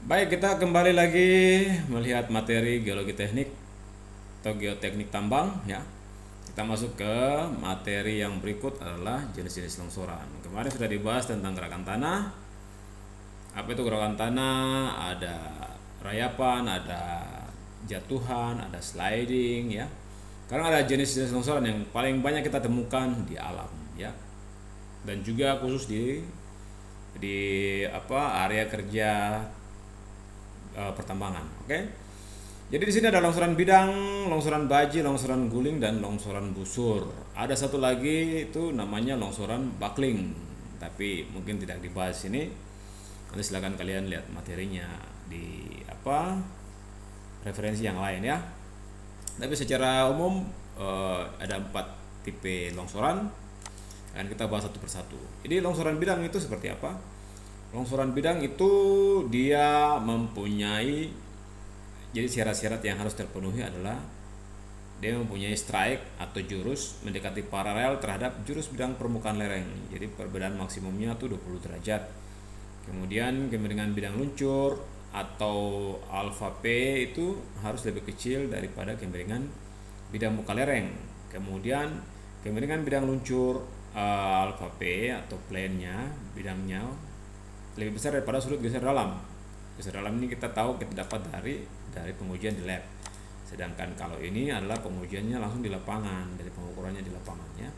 Baik, kita kembali lagi melihat materi geologi teknik atau geoteknik tambang ya. Kita masuk ke materi yang berikut adalah jenis-jenis longsoran. Kemarin sudah dibahas tentang gerakan tanah. Apa itu gerakan tanah? Ada rayapan, ada jatuhan, ada sliding ya. Karena ada jenis-jenis longsoran yang paling banyak kita temukan di alam ya. Dan juga khusus di area kerja pertambangan. Oke. Jadi di sini ada longsoran bidang, longsoran baji, longsoran guling dan longsoran busur. Ada satu lagi itu namanya longsoran buckling. Tapi mungkin tidak dibahas ini. Nanti silakan kalian lihat materinya di referensi yang lain ya. Tapi secara umum ada 4 tipe longsoran. Dan kita bahas satu persatu. Jadi longsoran bidang itu seperti apa? Longsoran bidang itu dia mempunyai, jadi syarat-syarat yang harus terpenuhi adalah dia mempunyai strike atau jurus mendekati paralel terhadap jurus bidang permukaan lereng. Jadi perbedaan maksimumnya itu 20 derajat. Kemudian kemiringan bidang luncur atau alfa P itu harus lebih kecil daripada kemiringan bidang muka lereng. Kemudian kemiringan bidang luncur alfa P atau plane-nya, bidangnya lebih besar daripada sudut geser dalam. Geser dalam ini kita tahu kita dapat dari pengujian di lab. Sedangkan kalau ini adalah pengujiannya langsung di lapangan, dari pengukurannya di lapangan ya.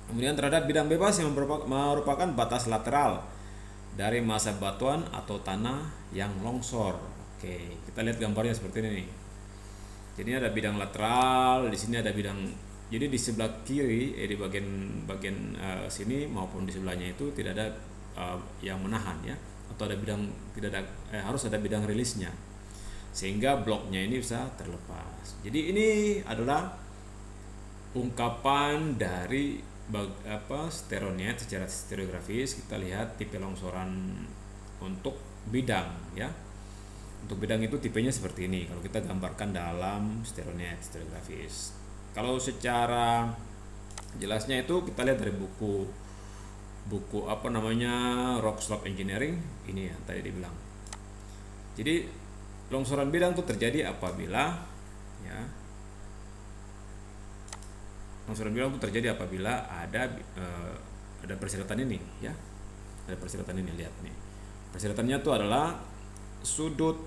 Kemudian terhadap bidang bebas yang merupakan batas lateral dari massa batuan atau tanah yang longsor. Oke, kita lihat gambarnya seperti ini nih. Jadi ini ada bidang lateral, di sini ada bidang. Jadi di sebelah kiri, di bagian sini maupun di sebelahnya itu tidak ada yang menahan ya, atau ada bidang tidak ada harus ada bidang rilisnya sehingga bloknya ini bisa terlepas. Jadi ini adalah ungkapan dari stereonet secara stereografis. Kita lihat tipe longsoran untuk bidang ya. Untuk bidang itu tipenya seperti ini kalau kita gambarkan dalam stereonet stereografis. Kalau secara jelasnya itu kita lihat dari buku Rock Slope Engineering ini ya tadi dibilang. Jadi longsoran bidang itu terjadi apabila ada persyaratan ini ya. Ada persyaratan ini, lihat nih. Persyaratannya itu adalah sudut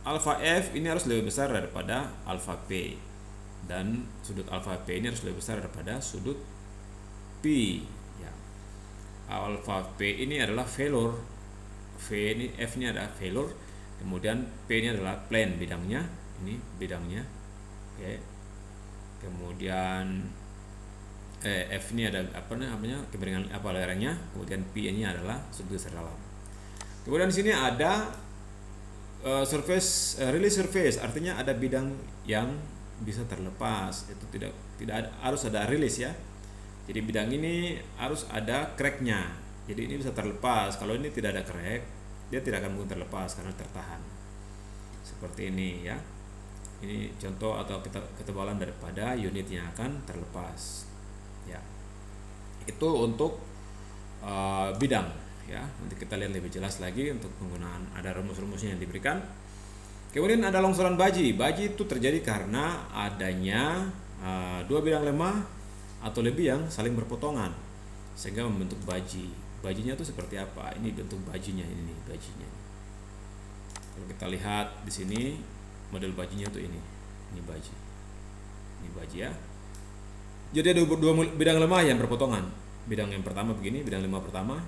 alfa F ini harus lebih besar daripada alfa P dan sudut alfa P ini harus lebih besar daripada sudut P. Alfa P ini adalah failure, F ini adalah failure, kemudian P ini adalah plane bidangnya, ini bidangnya, oke. Kemudian F ini ada kemiringan lerengnya, kemudian P ini adalah sudut geser dalam. Kemudian di sini ada release surface, artinya ada bidang yang bisa terlepas, itu tidak harus ada release ya. Jadi bidang ini harus ada cracknya. Jadi ini bisa terlepas. Kalau ini tidak ada crack, dia tidak akan mungkin terlepas karena tertahan. Seperti ini ya. Ini contoh atau ketebalan daripada unit yang akan terlepas. Ya. Itu untuk bidang ya. Nanti kita lihat lebih jelas lagi untuk penggunaan, ada rumus-rumusnya yang diberikan. Kemudian ada longsoran baji. Baji itu terjadi karena adanya dua bidang lemah atau lebih yang saling berpotongan sehingga membentuk baji. Bajinya itu seperti apa? Ini bentuk bajinya, ini bajinya. Kalau kita lihat di sini model bajinya tuh ini baji. Ini baji ya. Jadi ada dua bidang lemah yang berpotongan. Bidang yang pertama begini, bidang lemah pertama,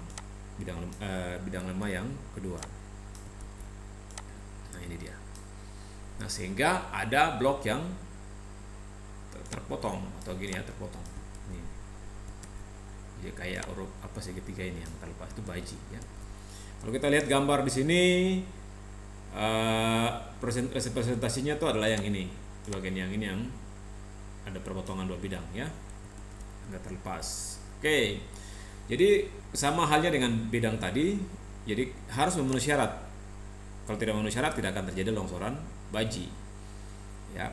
bidang lemah yang kedua. Nah, ini dia. Nah, sehingga ada blok yang terpotong atau gini ya, terpotong. Ini. Jadi kayak huruf segitiga ini yang terlepas itu baji ya. Kalau kita lihat gambar di sini representasinya itu adalah yang ini. Di bagian yang ini yang ada perpotongan dua bidang ya. Enggak terlepas. Oke. Jadi sama halnya dengan bidang tadi, jadi harus memenuhi syarat. Kalau tidak memenuhi syarat tidak akan terjadi longsoran baji. Ya.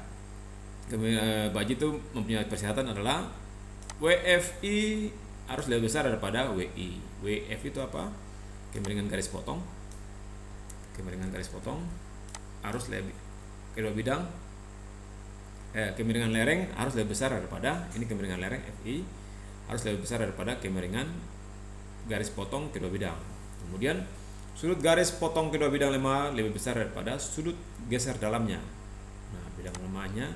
Baji itu mempunyai persyaratan adalah WFI harus lebih besar daripada WI. WF itu apa? Kemiringan garis potong. kemiringan garis potong harus lebih kedua bidang kemiringan lereng harus lebih besar daripada ini kemiringan lereng FI harus lebih besar daripada kemiringan garis potong kedua bidang. Kemudian sudut garis potong kedua bidang lemah lebih besar daripada sudut geser dalamnya. Nah, bidang lemahnya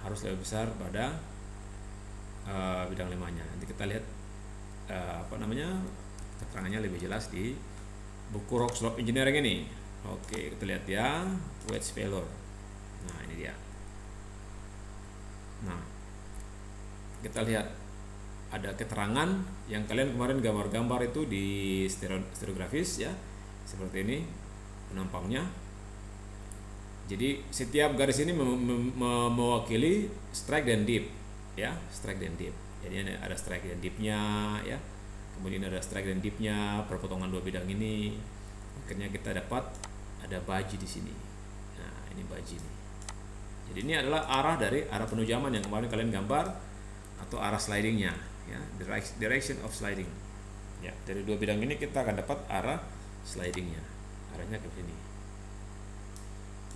harus lebih besar pada bidang lemahnya. Nanti kita lihat keterangannya lebih jelas di buku Rock Slope Engineering ini. Oke, kita lihat ya, wedge failure. Nah, ini dia. Nah, kita lihat ada keterangan yang kalian kemarin gambar-gambar itu di stereografis ya, seperti ini penampangnya. Jadi setiap garis ini mewakili strike dan dip ya, strike dan dip. Jadi ada strike dan dipnya ya, kemudian ada strike dan dipnya perpotongan dua bidang ini. Akhirnya kita dapat ada baji di sini. Nah, ini baji nih. Jadi ini adalah arah dari arah penujaman yang kemarin kalian gambar atau arah slidingnya ya, direction of sliding ya. Dari dua bidang ini kita akan dapat arah slidingnya, arahnya ke sini.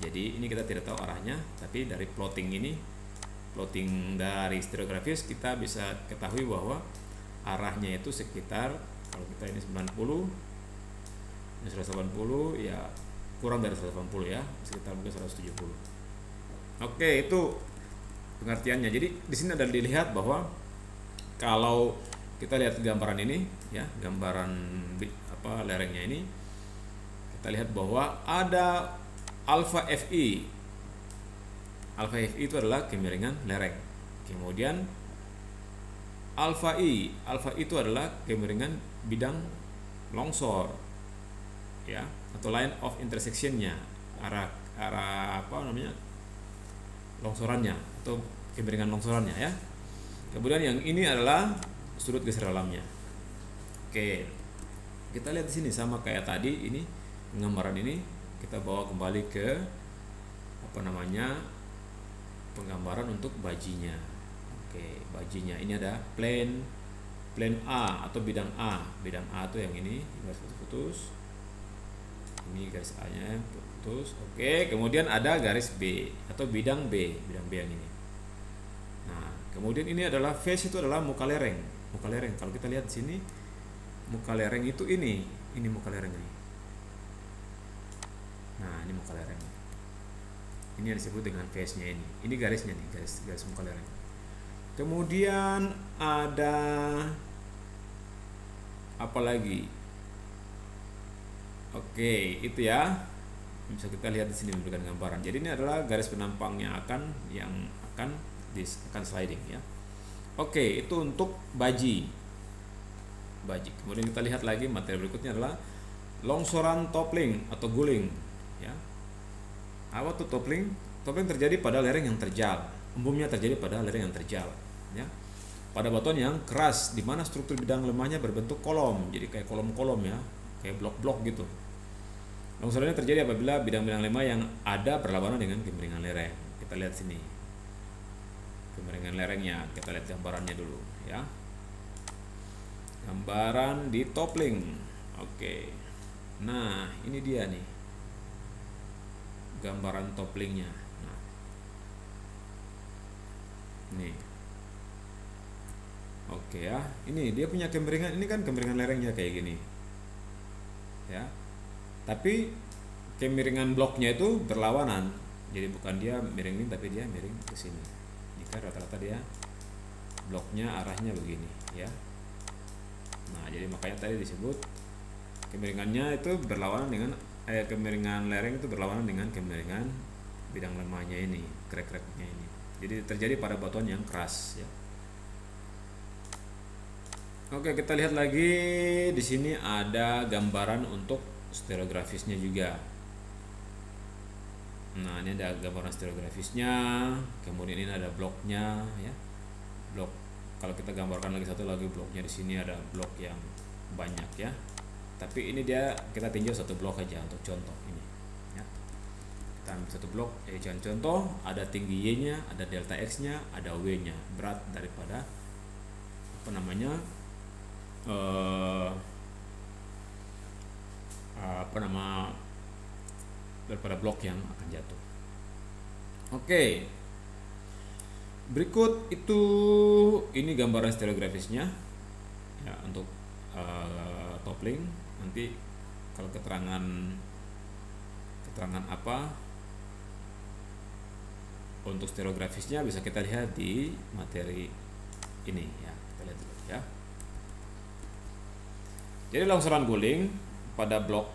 Jadi ini kita tidak tahu arahnya, tapi dari plotting ini, plotting dari stereografis kita bisa ketahui bahwa arahnya itu sekitar, kalau kita ini 90 ini 180 ya, kurang dari 180 ya, sekitar mungkin 170. Oke, itu pengertiannya. Jadi di sini ada dilihat bahwa kalau kita lihat gambaran ini ya, gambaran lerengnya ini, kita lihat bahwa ada alfa FI. Alfa FI itu adalah kemiringan lereng. Kemudian alfa I itu adalah kemiringan bidang longsor ya, atau line of intersectionnya, arah longsorannya atau kemiringan longsorannya ya. Kemudian yang ini adalah sudut geser dalamnya. Oke, kita lihat di sini sama kayak tadi, ini penggambaran ini kita bawa kembali ke penggambaran untuk bajinya. Oke, bajinya ini ada plane A atau bidang A. Bidang A itu yang ini garis putus. Ini garis A-nya putus. Oke, kemudian ada garis B atau bidang B yang ini. Nah, kemudian ini adalah face, itu adalah muka lereng. Muka lereng kalau kita lihat di sini, muka lereng itu ini muka lereng ini. Nah, ini muka lereng. Ini yang disebut dengan face-nya ini. Ini garisnya nih, garis muka lereng. Kemudian ada apa lagi? Oke, itu ya. Bisa kita lihat di sini memberikan gambaran. Jadi ini adalah garis penampangnya akan sliding ya. Oke, itu untuk baji. Kemudian kita lihat lagi materi berikutnya adalah longsoran toppling atau guling ya. Apa tuh toppling? Toppling terjadi pada lereng yang terjal. Umumnya terjadi pada lereng yang terjal ya. Pada batuan yang keras di mana struktur bidang lemahnya berbentuk kolom. Jadi kayak kolom-kolom ya, kayak blok-blok gitu. Longsorannya terjadi apabila bidang-bidang lemah yang ada berlawanan dengan kemiringan lereng. Kita lihat sini. Kemiringan lerengnya, kita lihat gambarannya dulu ya. Gambaran di toppling. Oke. Nah, ini dia nih. Gambaran topplingnya. Nah. Nih. Oke ya. Ini dia punya kemiringan, ini kan kemiringan lerengnya kayak gini. Ya. Tapi kemiringan bloknya itu berlawanan. Jadi bukan dia miring ini, tapi dia miring ke sini. Jika rata-rata dia bloknya arahnya begini ya. Nah, jadi makanya tadi disebut kemiringannya itu berlawanan dengan kemiringan lereng itu berlawanan dengan kemiringan bidang lemahnya ini, krek-kreknya ini. Jadi terjadi pada batuan yang keras ya. Oke, kita lihat lagi di sini ada gambaran untuk stereografisnya juga. Nah, ini ada gambaran stereografisnya. Kemudian ini ada bloknya ya. Blok. Kalau kita gambarkan lagi satu lagi bloknya, di sini ada blok yang banyak ya. Tapi ini kita tinjau satu blok aja untuk contoh ini. Ya. Kita ambil satu blok, jangan contoh, ada tinggi Y-nya, ada delta X-nya, ada W-nya, berat daripada daripada blok yang akan jatuh. Oke. Berikut itu ini gambaran stereografisnya ya untuk top link. Nanti kalau keterangan apa untuk stereografisnya bisa kita lihat di materi ini ya. Kita lihat dulu ya. Jadi longsoran guling pada blok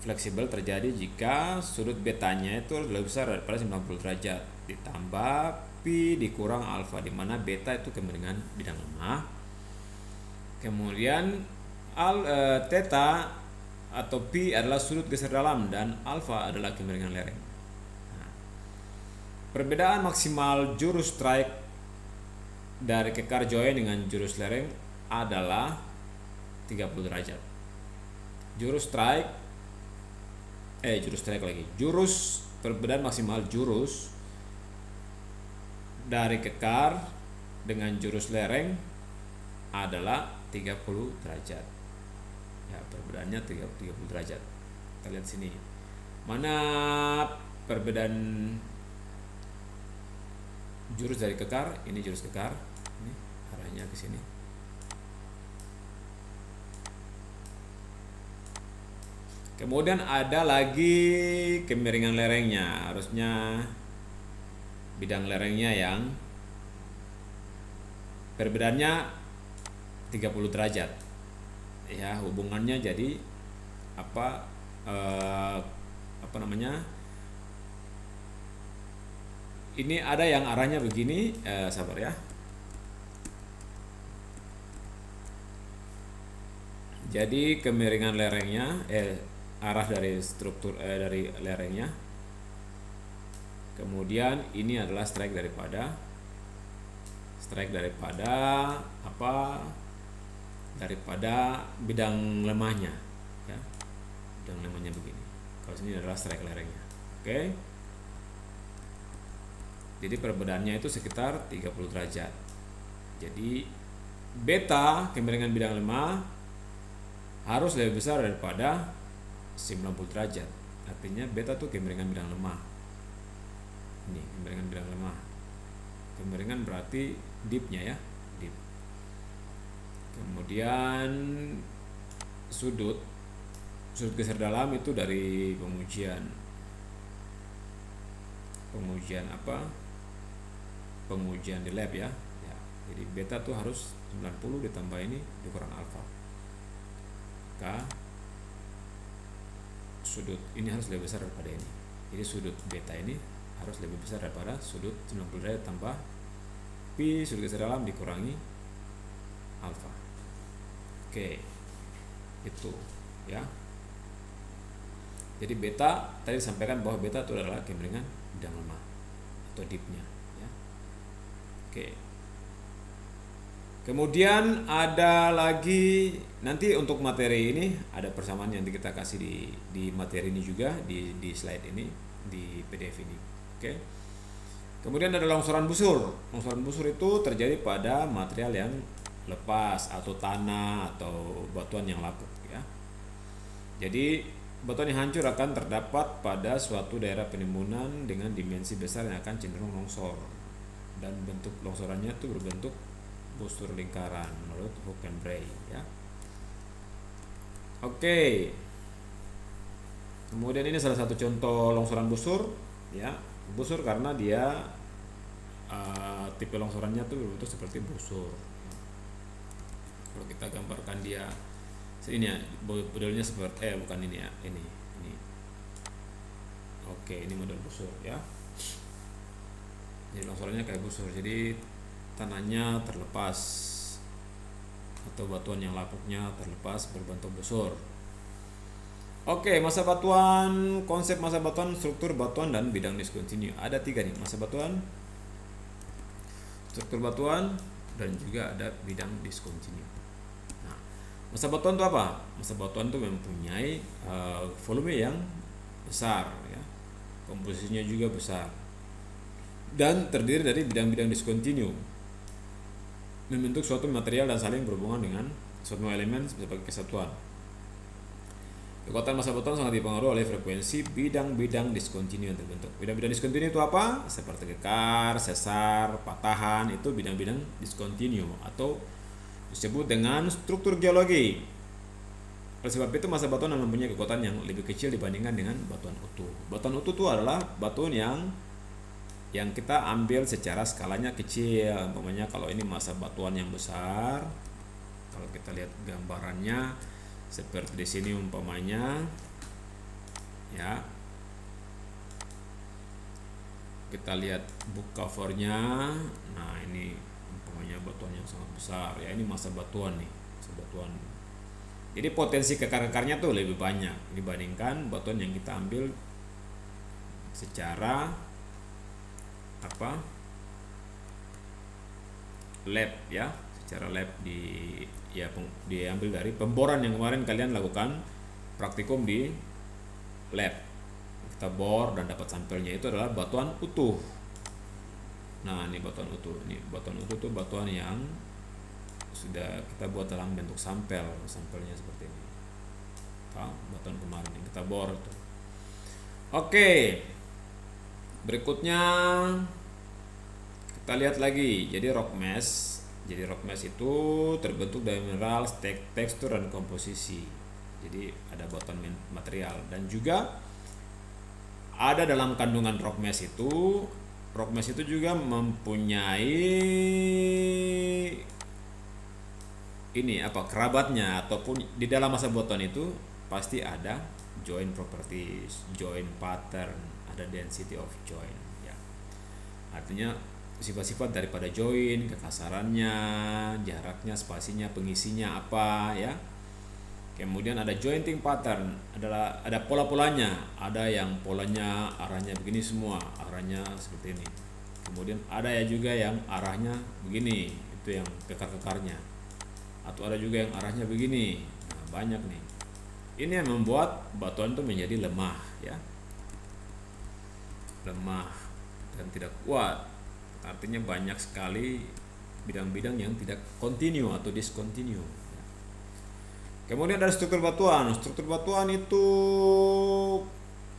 fleksibel terjadi jika sudut betanya itu lebih besar daripada 90 derajat ditambah pi dikurang alfa, di mana beta itu kemiringan bidang lemah. Kemudian theta atau pi adalah sudut geser dalam dan alfa adalah kemiringan lereng. Nah, perbedaan maksimal jurus strike dari kekar join dengan jurus lereng adalah 30 derajat. Jurus perbedaan maksimal jurus dari kekar dengan jurus lereng adalah 30 derajat. Ya, perbedaannya 30 derajat. Kita lihat sini. Mana perbedaan jurus dari kekar? Ini jurus kekar. Ini arahnya ke sini. Kemudian ada lagi kemiringan lerengnya. Harusnya bidang lerengnya yang perbedaannya 30 derajat. Ya, hubungannya jadi apa namanya? Ini ada yang arahnya begini, sabar ya. Jadi kemiringan lerengnya arah dari struktur dari lerengnya. Kemudian ini adalah strike daripada daripada bidang lemahnya ya. Bidang lemahnya begini. Kalau sini adalah strike lerengnya. Oke. Jadi perbedaannya itu sekitar 30 derajat. Jadi beta kemiringan bidang lemah harus lebih besar daripada 90 derajat. Artinya beta tuh kemiringan bidang lemah. Ini kemiringan bidang lemah. Kemiringan berarti dipnya ya, dip. Kemudian sudut geser dalam itu dari pengujian di lab ya. Jadi beta tuh harus 90 ditambah ini dikurang alfa. Sudut ini harus lebih besar daripada ini. Jadi sudut beta ini harus lebih besar daripada sudut 90 derajat tambah pi sudut geser dalam dikurangi alfa. Oke. Itu ya. Jadi beta tadi disampaikan bahwa beta itu adalah kemiringan bidang lemah atau dipnya ya. Oke. Kemudian ada lagi nanti untuk materi ini ada persamaan yang kita kasih di materi ini juga di slide ini di PDF ini. Oke. Kemudian ada longsoran busur. Longsoran busur itu terjadi pada material yang lepas atau tanah atau batuan yang lapuk ya. Jadi batuan yang hancur akan terdapat pada suatu daerah penimbunan dengan dimensi besar yang akan cenderung longsor dan bentuk longsorannya itu berbentuk busur lingkaran menurut Hook and Bray ya. Oke. Kemudian ini salah satu contoh longsoran busur ya. Busur karena dia tipe longsorannya tuh berbentuk seperti busur. Kalau kita gambarkan dia ini ya, modelnya seperti bukan ini ya, ini. Oke, ini model busur ya. Jadi longsorannya kayak busur. Jadi tanahnya terlepas atau batuan yang lapuknya terlepas berbentuk busur. Oke, masa batuan, konsep masa batuan, struktur batuan dan bidang diskontinu. Ada 3 nih, masa batuan, struktur batuan, dan juga ada bidang diskontinu. Nah, masa batuan itu apa? Masa batuan itu mempunyai volume yang besar ya. Komposisinya juga besar. Dan terdiri dari bidang-bidang diskontinu. Membentuk suatu material dan saling berhubungan dengan suatu elemen sebagai kesatuan. Kekuatan massa batuan sangat dipengaruhi oleh frekuensi bidang-bidang diskontinu yang terbentuk. Bidang-bidang diskontinu itu apa? Seperti kekar, sesar, patahan, itu bidang-bidang diskontinu atau disebut dengan struktur geologi. Oleh sebab itu massa batuan mempunyai kekuatan yang lebih kecil dibandingkan dengan batuan utuh. Batuan utuh itu adalah batuan yang kita ambil secara skalanya kecil. Umpamanya kalau ini massa batuan yang besar, kalau kita lihat gambarannya seperti di sini umpamanya, ya, kita lihat book covernya. Nah ini umpamanya batuan yang sangat besar, ya ini massa batuan nih, massa batuan. Jadi potensi kekar-kekarnya tuh lebih banyak dibandingkan batuan yang kita ambil secara lab, ya, secara lab diambil dari pemboran yang kemarin kalian lakukan praktikum di lab. Kita bor dan dapat sampelnya, itu adalah batuan utuh. Nah ini batuan utuh, itu batuan yang sudah kita buat dalam bentuk sampelnya seperti ini. Batuan kemarin yang kita bor itu. Oke, berikutnya kita lihat lagi. Jadi rock mass itu terbentuk dari mineral, tekstur dan komposisi. Jadi ada batuan material, dan juga ada dalam kandungan rock mass itu juga mempunyai kerabatnya, ataupun di dalam massa batuan itu pasti ada joint properties, joint pattern, ada density of joint, ya. Artinya sifat-sifat daripada join, kekasarannya, jaraknya, spasinya, pengisinya apa, ya. Kemudian ada jointing pattern, ada pola-polanya, ada yang polanya arahnya begini semua, arahnya seperti ini. Kemudian ada ya juga yang arahnya begini, itu yang kekar-kekarnya. Atau ada juga yang arahnya begini. Nah, banyak nih. Ini yang membuat batuan itu menjadi lemah, ya. Lemah dan tidak kuat. Artinya banyak sekali bidang-bidang yang tidak kontinu atau discontinue. Kemudian ada struktur batuan. Struktur batuan itu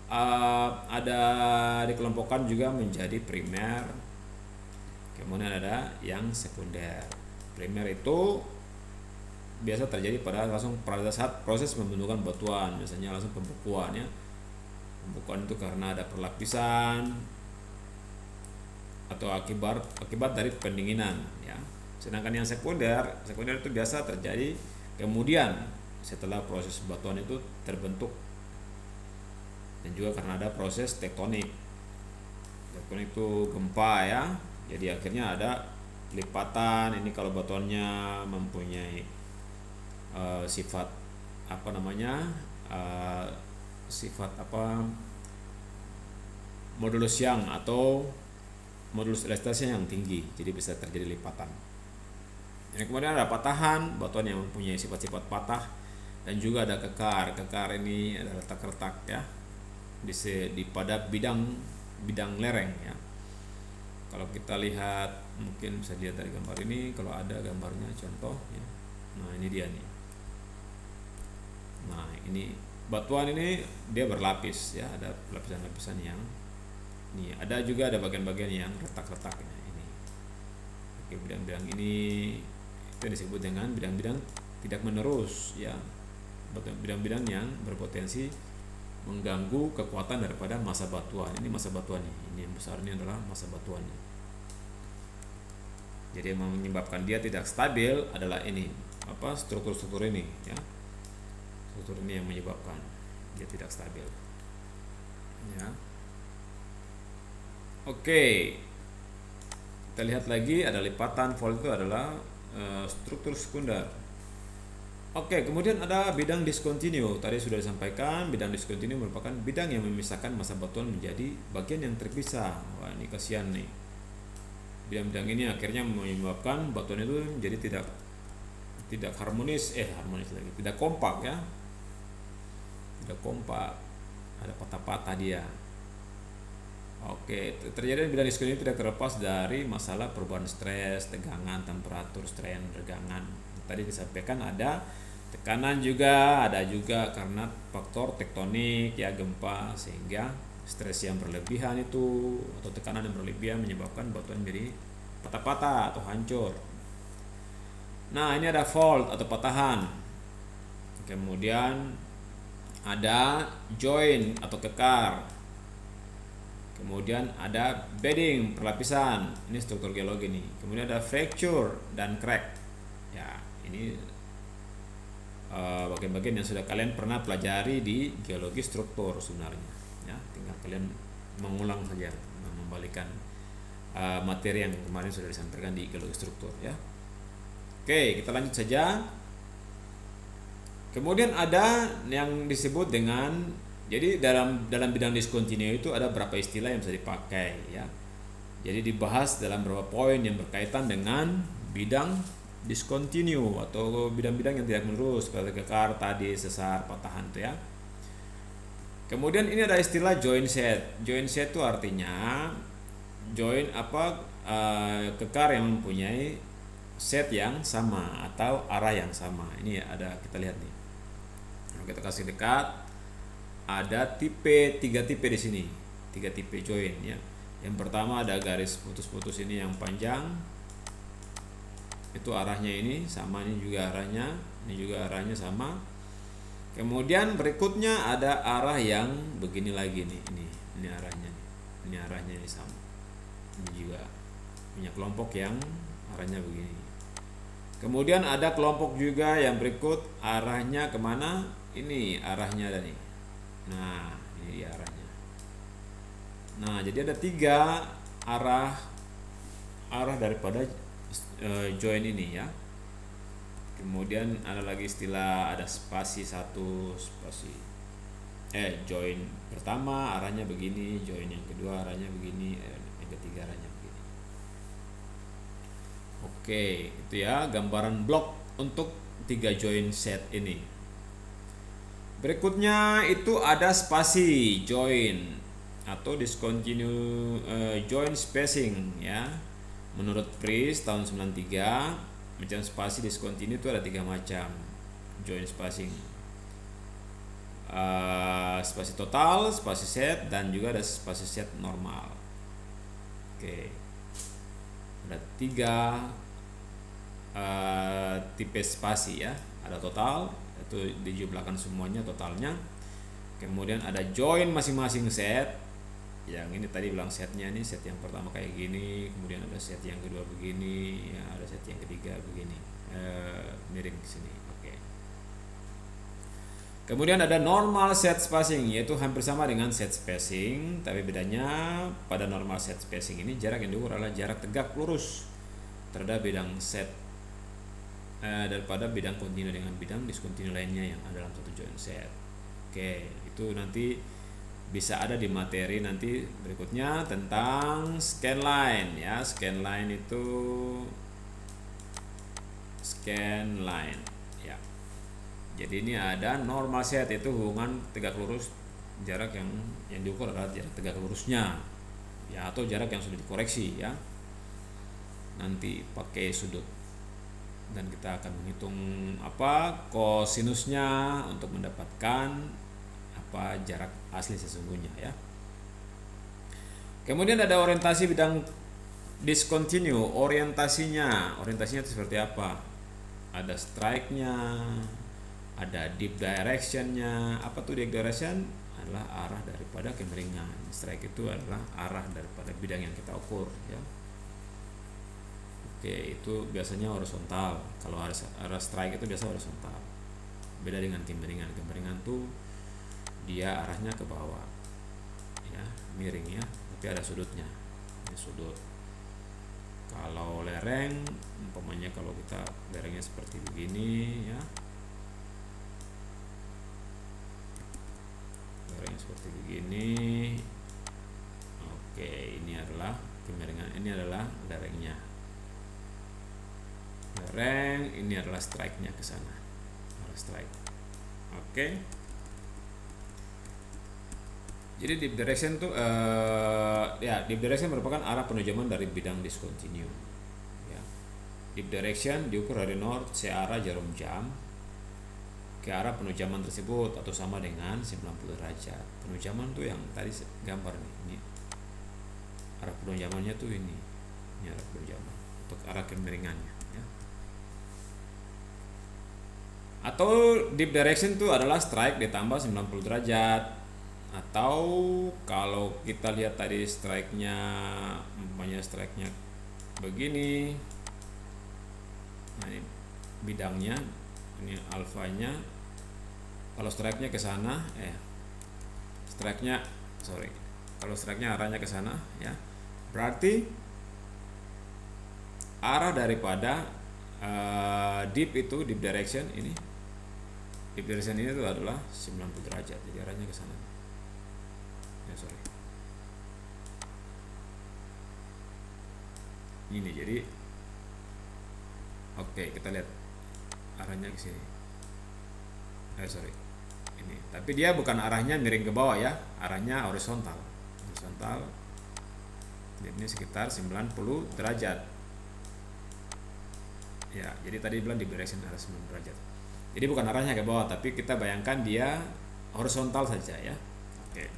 ada dikelompokkan juga menjadi primer. Kemudian ada yang sekunder. Primer itu biasa terjadi pada saat proses pembentukan batuan, biasanya langsung pembukuan, ya. Pembukuan itu karena ada perlapisan atau akibat dari pendinginan, ya. Sedangkan yang sekunder itu biasa terjadi kemudian setelah proses batuan itu terbentuk, dan juga karena ada proses tektonik. Tektonik itu gempa, ya. Jadi akhirnya ada lipatan. Ini kalau batuannya mempunyai sifat modulus yang atau modulus elastisitasnya yang tinggi, jadi bisa terjadi lipatan. Yang kemudian ada patahan, batuan yang mempunyai sifat-sifat patah, dan juga ada kekar. Kekar ini ada retak-retak, ya, pada bidang lereng, ya. Kalau kita lihat, mungkin bisa dilihat dari gambar ini, kalau ada gambarnya contoh, ya. Nah ini dia nih. Nah ini batuan ini dia berlapis, ya, ada lapisan-lapisan yang ini. Ada juga ada bagian-bagian yang retak-retak ini. Oke, bidang-bidang ini itu disebut dengan bidang-bidang tidak menerus, ya. Bidang-bidang yang berpotensi mengganggu kekuatan daripada massa batuan. Ini massa batuan nih. Ini yang besar ini adalah massa batuan. Jadi yang menyebabkan dia tidak stabil adalah ini, struktur-struktur ini, ya. Struktur ini yang menyebabkan dia tidak stabil, ya. Oke, kita lihat lagi, ada lipatan. Fold itu adalah struktur sekunder. Oke, kemudian ada bidang discontinue. Tadi sudah disampaikan, bidang discontinue merupakan bidang yang memisahkan massa batuan menjadi bagian yang terpisah. Wah, ini kasihan nih. Bidang-bidang ini akhirnya menyebabkan batuan itu menjadi tidak harmonis lagi, tidak kompak, ya. Tidak kompak, ada patah-patah dia. Oke, terjadi bidang discontinue tidak terlepas dari masalah perubahan stres, tegangan, temperatur, strain, regangan. Tadi disampaikan ada Tekanan juga ada juga karena faktor tektonik ya, gempa, sehingga stres yang berlebihan itu atau tekanan yang berlebihan menyebabkan batuan jadi patah-patah atau hancur. Nah, ini ada fault atau patahan. Kemudian ada joint atau kekar. Kemudian ada bedding, perlapisan. Ini struktur geologi nih. Kemudian ada fracture dan crack. Ya, ini bagian-bagian yang sudah kalian pernah pelajari di geologi struktur sebenarnya. Ya, tinggal kalian mengulang saja, membalikan materi yang kemarin sudah disampaikan di geologi struktur ya. Oke, kita lanjut saja. Kemudian ada yang disebut dengan, jadi dalam bidang diskontinu itu ada berapa istilah yang bisa dipakai ya. Jadi dibahas dalam beberapa poin yang berkaitan dengan bidang diskontinu atau bidang-bidang yang tidak menerus seperti kekar, tadi, sesar, patahan itu ya. Kemudian ini ada istilah joint set. Joint set itu artinya joint kekar yang mempunyai set yang sama atau arah yang sama. Ini ada, kita lihat nih. Nah, kita kasih dekat. Ada tiga tipe di sini. 3 tipe joint ya. Yang pertama ada garis putus-putus ini yang panjang. Itu arahnya ini sama, ini juga arahnya sama. Kemudian berikutnya ada arah yang begini lagi nih, ini arahnya nih. Ini arahnya ini sama. Ini juga punya kelompok yang arahnya begini. Kemudian ada kelompok juga yang berikut arahnya kemana? Ini arahnya ada nih. Nah, ini dia arahnya. Nah, jadi ada 3 arah daripada join ini ya. Kemudian ada lagi istilah, ada spasi 1, join pertama arahnya begini, join yang kedua arahnya begini, yang ketiga arahnya begini. Oke, itu ya gambaran blok untuk 3 join set ini. Berikutnya itu ada spasi join atau discontinue joint spacing ya. Menurut Priest tahun 93, macam spasi discontinue itu ada 3 macam joint spacing. Spasi total, spasi set, dan juga ada spasi set normal. Oke. Ada 3 tipe spasi ya. Ada total, itu dijumlahkan semuanya totalnya. Kemudian ada join masing-masing set. Yang ini tadi bilang setnya nih, set yang pertama kayak gini, kemudian ada set yang kedua begini, ya ada set yang ketiga begini, miring ke sini. Oke. Kemudian ada normal set spacing, yaitu hampir sama dengan set spacing, tapi bedanya pada normal set spacing ini jarak yang diukur adalah jarak tegak lurus terhadap bidang set daripada bidang kontinu dengan bidang diskontinu lainnya yang ada dalam satu joint set. Oke, itu nanti bisa ada di materi nanti berikutnya tentang scanline ya. Scanline itu ya. Jadi ini ada normal set, itu hubungan tegak lurus, jarak yang diukur adalah jarak tegak lurusnya ya, atau jarak yang sudah dikoreksi ya. Nanti pakai sudut, dan kita akan menghitung kosinusnya untuk mendapatkan jarak asli sesungguhnya ya. Kemudian ada orientasi bidang discontinue. Orientasinya itu seperti apa? Ada strike-nya, ada deep direction-nya. Apa tuh deep direction? Adalah arah daripada kemiringan. Strike itu adalah arah daripada bidang yang kita ukur ya. Oke, itu biasanya horizontal. Kalau arah strike itu biasa horizontal. Beda dengan kemiringan. Kemiringan tuh dia arahnya ke bawah ya, miring ya, tapi ada sudutnya. Ini sudut. Kalau lereng umpamanya, kalau kita lerengnya seperti begini ya, lerengnya seperti begini. Oke, ini adalah kemiringan, ini adalah lerengnya. Lereng, ini adalah strike-nya ke sana, arah strike. Oke. Jadi deep direction tuh deep direction merupakan arah penujuan dari bidang discontinue ya. Deep direction diukur dari north searah jarum jam ke arah penujaman tersebut atau sama dengan 90 derajat. Penujaman tuh yang tadi gambar nih. Ini arah penujamannya tuh ini. Ini arah penujaman untuk arah kemiringannya ya. Atau deep direction itu adalah strike ditambah 90 derajat. Atau kalau kita lihat tadi strike-nya, umpamanya strike-nya begini. Nah, ini bidangnya, ini alfanya. Kalau strike-nya ke sana, kalau strike-nya arahnya ke sana ya, berarti arah daripada deep direction ini, deep direction ini itu adalah 90 derajat, jadi arahnya ke sana. Ini jadi oke, kita lihat arahnya ke sini. Ini. Tapi dia bukan arahnya miring ke bawah ya, arahnya horizontal. Ini sekitar 90 derajat. Ya, jadi tadi bilang di direction arah 90 derajat. Jadi bukan arahnya ke bawah, tapi kita bayangkan dia horizontal saja ya. Oke.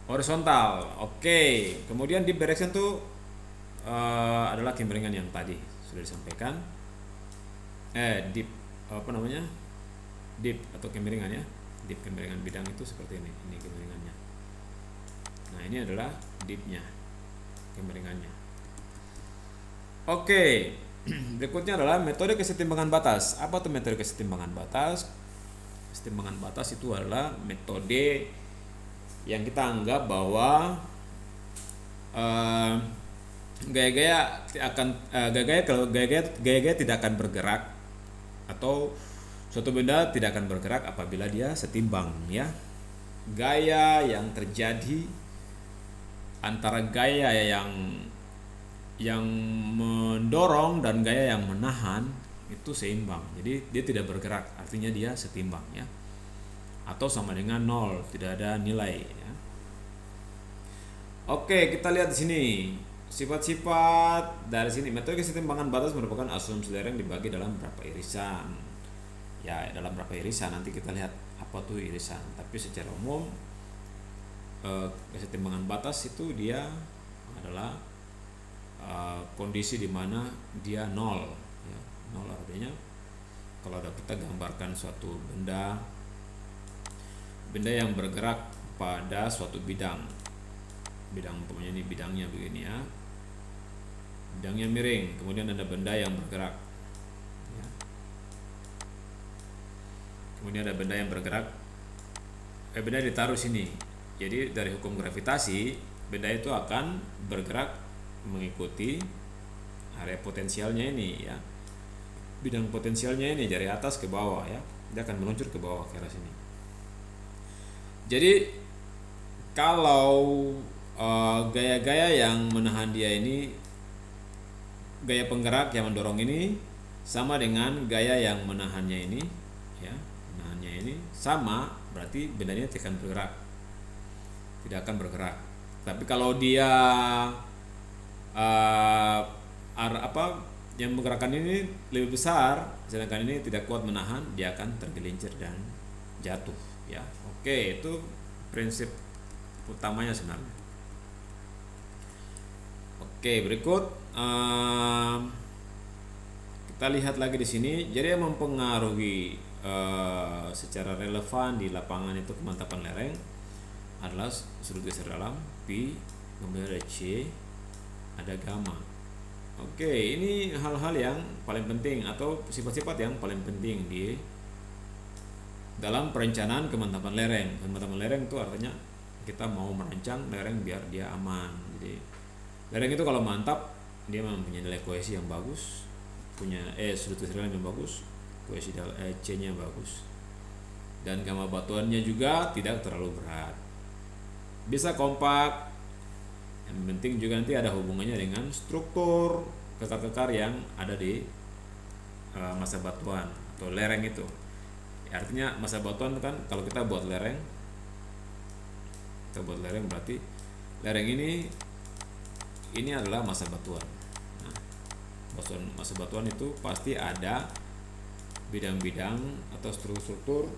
Horizontal. Oke. Kemudian deep direction tuh adalah kemiringan yang tadi sudah disampaikan. Deep deep atau kemiringan ya. Deep kemiringan bidang itu seperti ini kemiringannya. Nah, ini adalah deepnya, kemiringannya. Oke. Berikutnya adalah metode kesetimbangan batas. Apa tuh metode kesetimbangan batas? Kesetimbangan batas itu adalah metode yang kita anggap bahwa gaya-gaya tidak akan bergerak, atau suatu benda tidak akan bergerak apabila dia setimbang ya. Gaya yang terjadi antara gaya yang mendorong dan gaya yang menahan itu seimbang. Jadi dia tidak bergerak, artinya dia setimbang ya. Atau sama dengan 0, tidak ada nilai ya. Oke, kita lihat di sini. Sifat-sifat dari sini. Metode kesetimbangan batas merupakan asumsi lereng dibagi dalam berapa irisan. Ya, dalam berapa irisan nanti kita lihat apa tuh irisan. Tapi secara umum kesetimbangan batas itu dia adalah kondisi di mana dia 0 ya. 0 artinya kalau kita gambarkan suatu benda yang bergerak pada suatu bidang umpamanya ini bidangnya begini ya, bidangnya miring, kemudian ada benda yang bergerak ya. Kemudian ada benda yang bergerak, benda ditaruh sini. Jadi dari hukum gravitasi benda itu akan bergerak mengikuti area potensialnya ini ya, bidang potensialnya ini dari atas ke bawah ya, dia akan meluncur ke bawah ke arah sini. Jadi kalau gaya-gaya yang menahan dia ini, gaya penggerak yang mendorong ini sama dengan gaya yang menahannya ini ya, menahannya ini sama, berarti bendanya tidak akan bergerak. Tapi kalau dia yang menggerakkan ini lebih besar, sedangkan ini tidak kuat menahan, dia akan tergelincir dan jatuh ya. Oke, itu prinsip utamanya sebenarnya. Oke, berikut kita lihat lagi di sini. Jadi yang mempengaruhi secara relevan di lapangan itu kemantapan lereng adalah sudut geser dalam pi, kemudian ada c, ada gamma. Oke, ini hal-hal yang paling penting atau sifat-sifat yang paling penting di dalam perencanaan kemantapan lereng. Kemantapan lereng itu artinya kita mau merancang lereng biar dia aman. Jadi lereng itu kalau mantap dia mempunyai nilai kohesi yang bagus, punya sudut geser dalam yang bagus, kohesi C-nya bagus, dan gamma batuannya juga tidak terlalu berat, bisa kompak. Yang penting juga nanti ada hubungannya dengan struktur kekar-kekar yang ada di massa batuan atau lereng itu. Artinya massa batuan kan kalau kita buat lereng, berarti lereng ini adalah massa batuan. Nah, massa batuan itu pasti ada bidang-bidang atau struktur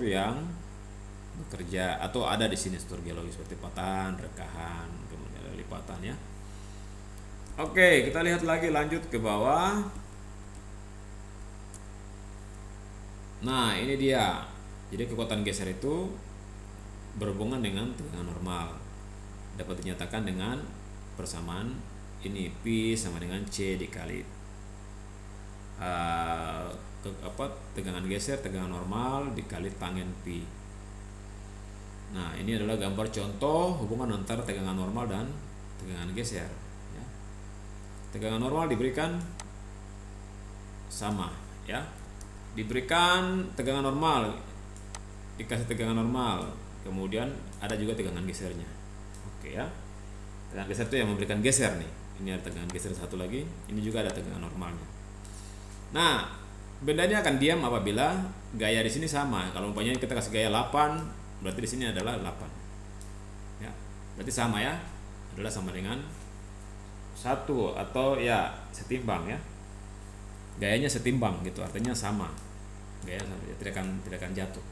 yang bekerja atau ada di sini struktur geologi seperti patahan, rekahan, kemudian lipatan ya. Oke, kita lihat lagi, lanjut ke bawah. Nah, ini dia. Jadi kekuatan geser itu berhubungan dengan tegangan normal. Dapat dinyatakan dengan persamaan ini, P sama dengan C dikali tegangan geser, tegangan normal dikali tangen P. Nah, ini adalah gambar contoh hubungan antara tegangan normal dan tegangan geser ya. Tegangan normal diberikan sama ya. Diberikan tegangan normal, dikasih tegangan normal, kemudian ada juga tegangan gesernya. Oke ya. Tegangan geser itu yang memberikan geser nih. Ini ada tegangan geser satu lagi, ini juga ada tegangan normalnya. Nah, bendanya akan diam apabila gaya di sini sama. Kalau umpamanya kita kasih gaya 8, berarti di sini adalah 8. Ya. Berarti sama ya. Adalah sama dengan 1 atau ya setimbang ya. Gayanya setimbang gitu, artinya sama. Gaya sama, tidak akan jatuh.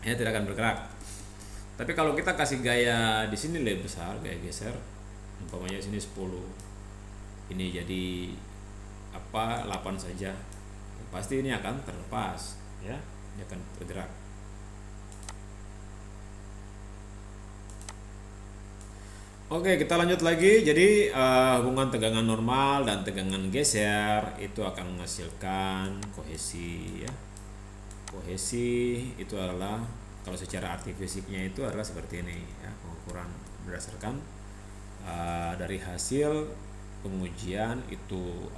Ya, tidak akan bergerak. Tapi kalau kita kasih gaya di sini lebih besar, gaya geser, umpamanya sini 10, ini jadi 8 saja, pasti ini akan terlepas ya, ini akan bergerak. Oke, kita lanjut lagi. Jadi hubungan tegangan normal dan tegangan geser itu akan menghasilkan kohesi ya. Kohesi itu adalah, kalau secara arti fisiknya itu adalah seperti ini ya, pengukuran berdasarkan dari hasil pengujian itu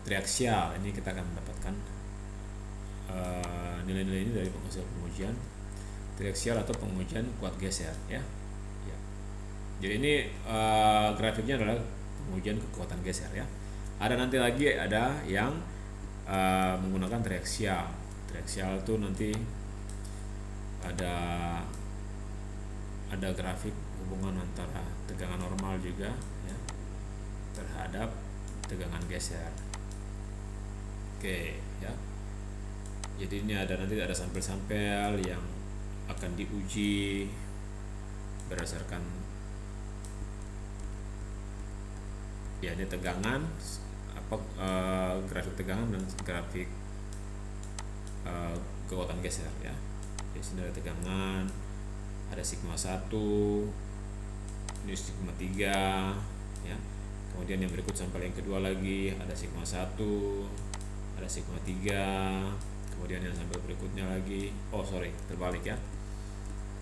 triaksial. Ini kita akan mendapatkan nilai-nilai ini dari hasil pengujian triaksial atau pengujian kuat geser ya. Jadi ini grafiknya adalah pengujian kekuatan geser ya. Ada nanti lagi ada yang menggunakan triaksial. Triaksial itu nanti ada grafik hubungan antara tegangan normal juga ya terhadap tegangan geser. Oke ya. Jadi ini nanti ada sampel-sampel yang akan diuji berdasarkan ya, ini tegangan grafik tegangan dan grafik kekuatan geser ya. Di sini ada tegangan, ada sigma 1, ini sigma 3 ya. Kemudian yang berikut sampel yang kedua lagi ada sigma 1, ada sigma 3, kemudian yang sampel berikutnya lagi terbalik ya.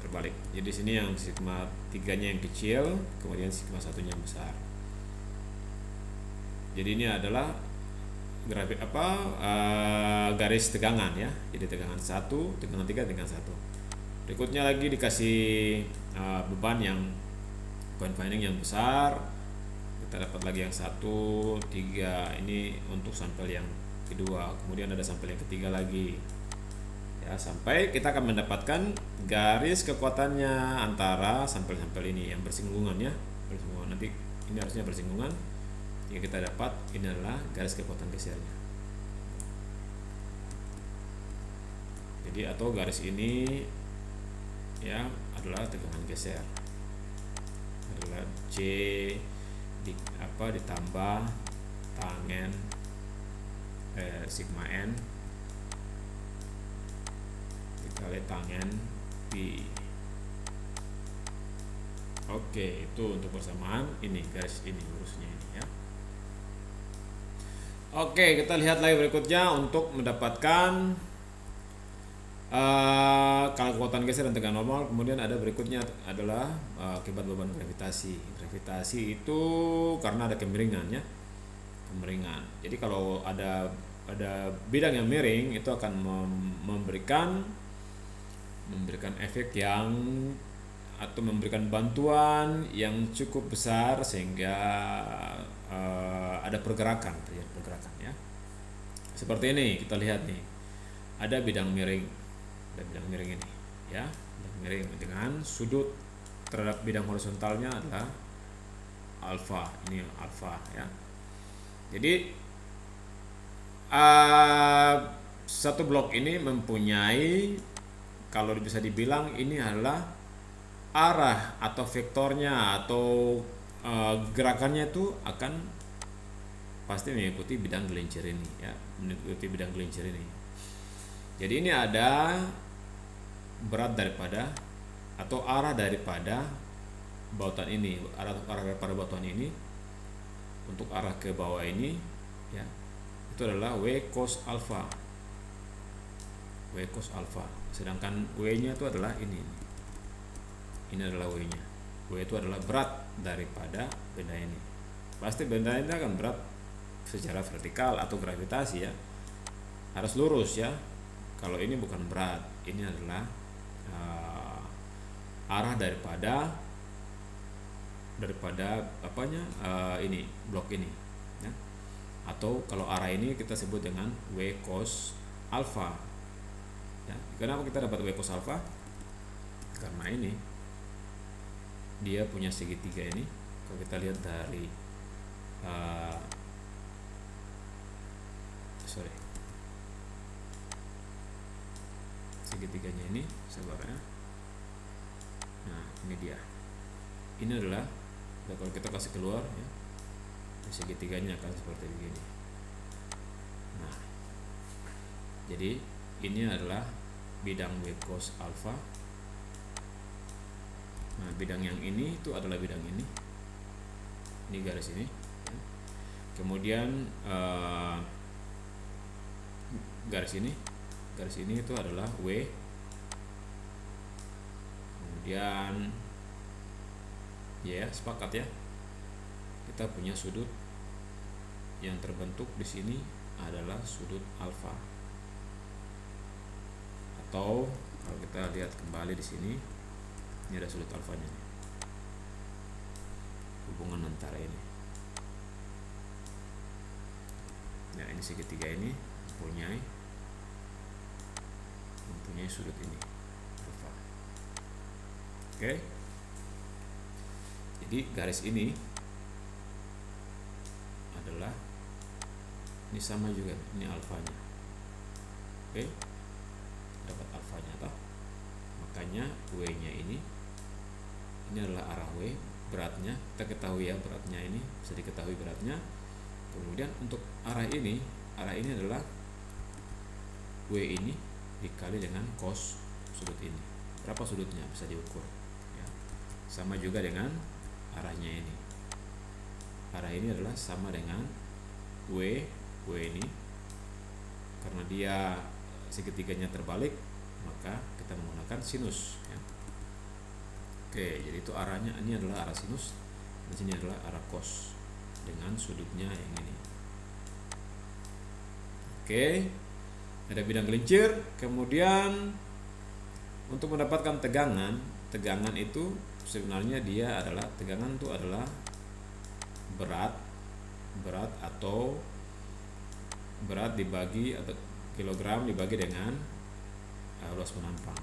Terbalik. Jadi sini yang sigma 3-nya yang kecil, kemudian sigma 1-nya yang besar. Jadi ini adalah grafik garis tegangan ya. Jadi tegangan 1, tegangan 3, tegangan 1. Berikutnya lagi dikasih beban confining yang besar. Kita dapat lagi yang 1, 3, ini untuk sampel yang kedua. Kemudian ada sampel yang ketiga lagi. Ya, sampai kita akan mendapatkan garis kekuatannya antara sampel-sampel ini yang bersinggungan ya. Bersinggungan. Nanti ini harusnya bersinggungan. Yang kita dapat ini adalah garis kekuatan gesernya. Jadi atau garis ini ya adalah tegangan geser. Adalah C ditambah tangen sigma n dikali tangen P. Oke, itu untuk persamaan ini, garis ini lurusnya ini ya. Oke, kita lihat lagi berikutnya untuk mendapatkan kekuatan geser dan tegangan normal. Kemudian ada berikutnya adalah akibat beban gravitasi. Gravitasi itu karena ada kemiringan ya, kemiringan. Jadi kalau ada bidang yang miring itu akan memberikan efek yang atau memberikan bantuan yang cukup besar sehingga ada pergerakan ya. Seperti ini kita lihat nih, ada bidang miring ini ya, bidang miring dengan sudut terhadap bidang horizontalnya adalah alfa, ini alfa ya. Jadi uh, satu blok ini mempunyai, kalau bisa dibilang ini adalah arah atau vektornya atau gerakannya itu akan pasti mengikuti bidang gelincir ini ya, mengikuti bidang gelincir ini. Jadi ini ada berat daripada atau arah daripada bautan ini, arah daripada bautan ini untuk arah ke bawah ini ya, itu adalah W cos alfa. W cos alfa. Sedangkan W-nya itu adalah ini. Ini adalah W-nya. W itu adalah berat daripada benda ini. Pasti benda ini akan berat secara vertikal atau gravitasi ya. Harus lurus ya. Kalau ini bukan berat, ini adalah arah daripada apanya, ini blok ini ya. Atau kalau arah ini kita sebut dengan W cos alfa ya. Kenapa kita dapat W cos alfa? Karena ini dia punya segitiga ini. Kalau kita lihat dari segitiganya ini sebenarnya. Nah ini dia, ini adalah kalau kita kasih keluar ya, segitiganya akan seperti begini. Nah jadi ini adalah bidang W cos alfa. Nah bidang yang ini itu adalah bidang ini garis ini ya. Kemudian garis ini itu adalah W. Kemudian ya sepakat ya, kita punya sudut yang terbentuk di sini adalah sudut alfa. Atau kalau kita lihat kembali di sini, ini ada sudut alfanya nih. Hubungan antara ini. Nah, ini segitiga ini mempunyai sudut ini alfa. Oke. Jadi garis ini adalah ini sama juga, ini alfanya. Oke. Dapat alfanya toh. Makanya W-nya ini adalah arah W, beratnya kita ketahui ya, beratnya ini bisa diketahui beratnya. Kemudian untuk arah ini adalah W ini dikali dengan cos sudut ini. Berapa sudutnya bisa diukur ya. Sama juga dengan arahnya ini. Arah ini adalah sama dengan W ini. Karena dia segitiganya terbalik, maka kita menggunakan sinus ya. Oke, jadi itu arahnya, ini adalah arah sinus, dan sini adalah arah cos dengan sudutnya yang ini. Oke, ada bidang gelincir. Kemudian untuk mendapatkan tegangan itu sebenarnya dia adalah, tegangan itu adalah berat atau berat dibagi atau kilogram dibagi dengan luas penampang,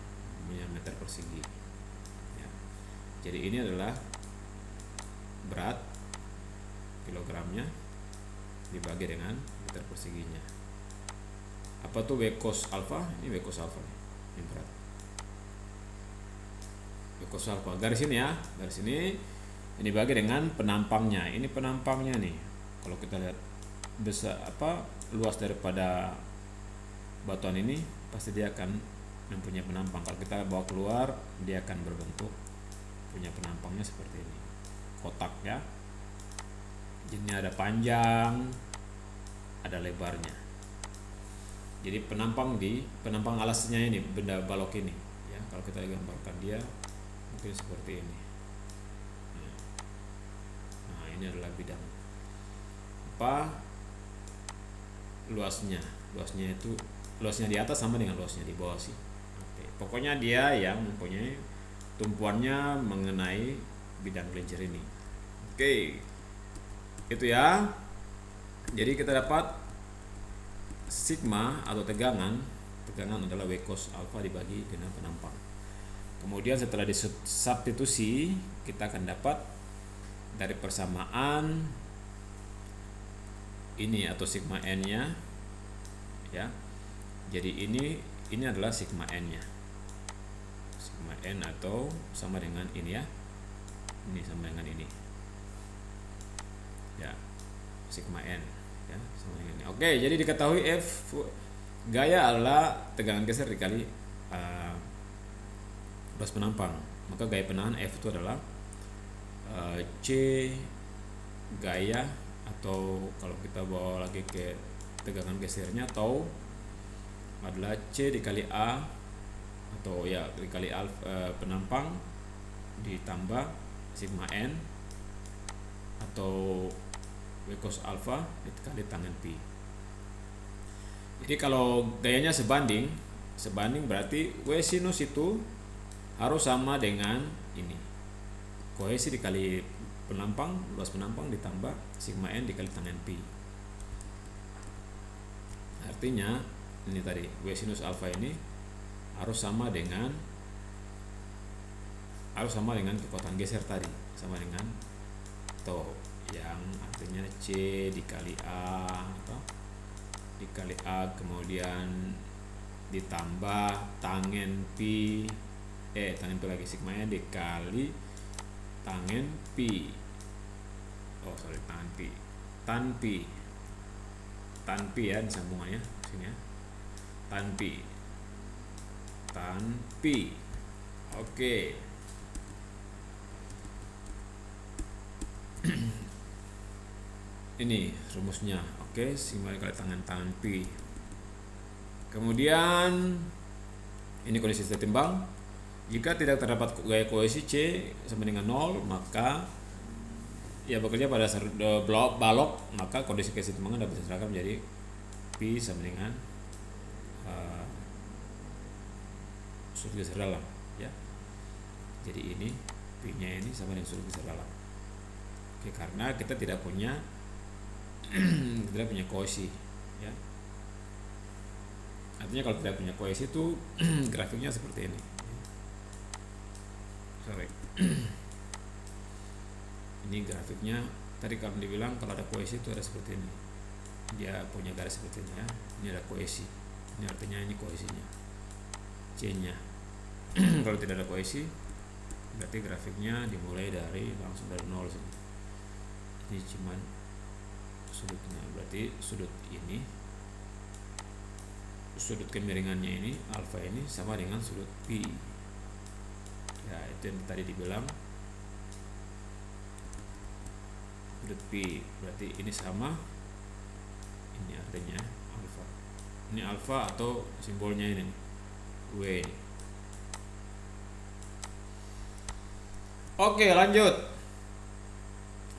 meter persegi ya. Jadi ini adalah berat kilogramnya dibagi dengan meter perseginya. Apa tuh W cos alfa? Ini W cos alfa nih, ini berat. W cos alfa garis ini ya, garis ini bagi dengan penampangnya. Ini penampangnya nih. Kalau kita lihat besar luas daripada batuan ini, pasti dia akan mempunyai penampang. Kalau kita bawa keluar, dia akan berbentuk punya penampangnya seperti ini, kotak ya. Jadinya ada panjang, ada lebarnya. Jadi penampang alasnya ini, benda balok ini ya. Kalau kita gambarkan dia mungkin seperti ini. Nah ini adalah bidang luasnya itu, luasnya di atas sama dengan luasnya di bawah sih. Oke. Pokoknya dia yang mempunyai tumpuannya mengenai bidang gelincir ini. Oke, itu ya. Jadi kita dapat sigma atau tegangan adalah W cos alfa dibagi dengan penampang. Kemudian setelah disubstitusi, kita akan dapat dari persamaan ini atau sigma n-nya ya. Jadi ini adalah sigma n-nya. Sigma n atau sama dengan ini ya. Ini sama dengan ini. Ya. Sigma n ya, sama dengan ini. Oke, jadi diketahui F gaya adalah tegangan geser dikali luas penampang. Maka gaya penahan F itu adalah C gaya, atau kalau kita bawa lagi ke tegangan gesernya tau adalah C dikali A, atau ya dikali penampang ditambah sigma n atau W cos alpha dikali tangen pi. Jadi kalau gayanya sebanding berarti W sinus itu harus sama dengan ini, kohesi dikali penampang, luas penampang ditambah sigma n dikali tangen pi. Artinya ini tadi W sinus alfa ini harus sama dengan kekuatan geser tadi, sama dengan tau, yang artinya C dikali A atau dikali A kemudian ditambah tangen pi lagi sigma n dikali tangen pi. Tan pi ya, sambungannya sini ya. Tan pi. Oke. Ini rumusnya. Oke, sigma dikali tangen pi. Kemudian ini kondisi timbang. Jika tidak terdapat gaya kohesi C sama dengan 0, maka ya bekerja pada balok, maka kondisi kesetimbangan dapat diserahkan menjadi P sama dengan sudut geser dalam ya. Jadi ini P-nya ini sama dengan sudut geser dalam. Oke, karena kita tidak punya kohesi ya. Artinya kalau tidak punya kohesi itu grafiknya seperti ini. Ini grafiknya tadi kalau dibilang kalau ada kohesi itu ada seperti ini, dia punya garis seperti ini ya. Ini ada kohesi, ini artinya ini kohesinya C nya. Kalau tidak ada kohesi berarti grafiknya dimulai langsung dari 0 sini. Ini cuman sudutnya, berarti sudut kemiringannya ini alfa ini sama dengan sudut pi ya. Itu yang tadi dibilang sudut pi, berarti ini sama, ini artinya alfa. Ini alfa atau simbolnya ini W. Oke, lanjut.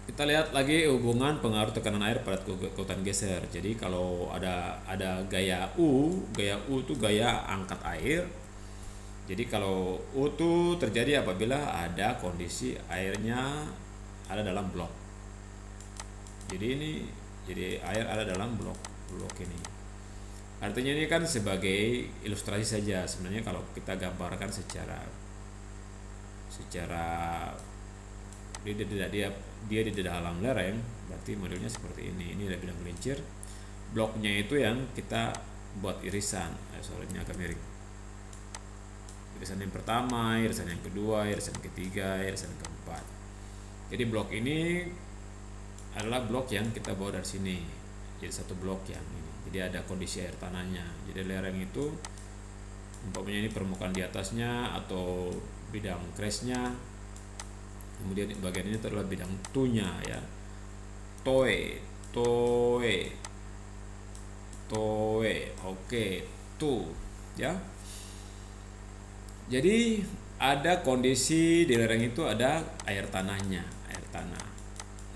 Kita lihat lagi hubungan pengaruh tekanan air pada kekuatan geser. Jadi kalau ada gaya U itu gaya angkat air. Jadi kalau U itu terjadi apabila ada kondisi airnya ada dalam blok. Jadi air ada dalam blok ini. Artinya ini kan sebagai ilustrasi saja. Sebenarnya kalau kita gambarkan secara dia di dalam lereng, berarti modelnya seperti ini. Ini ada bidang gelincir. Bloknya itu yang kita buat irisan. Ini agak miring. Irisan yang pertama, irisan yang kedua, irisan ketiga, irisan keempat. Jadi blok ini adalah blok yang kita bawa dari sini. Jadi satu blok yang ini. Jadi ada kondisi air tanahnya. Jadi lereng itu umpamanya ini permukaan di atasnya atau bidang crestnya. Kemudian bagian ini adalah bidang tunya ya. Toe. Oke, tu ya. Jadi ada kondisi di lereng itu ada air tanahnya, air tanah.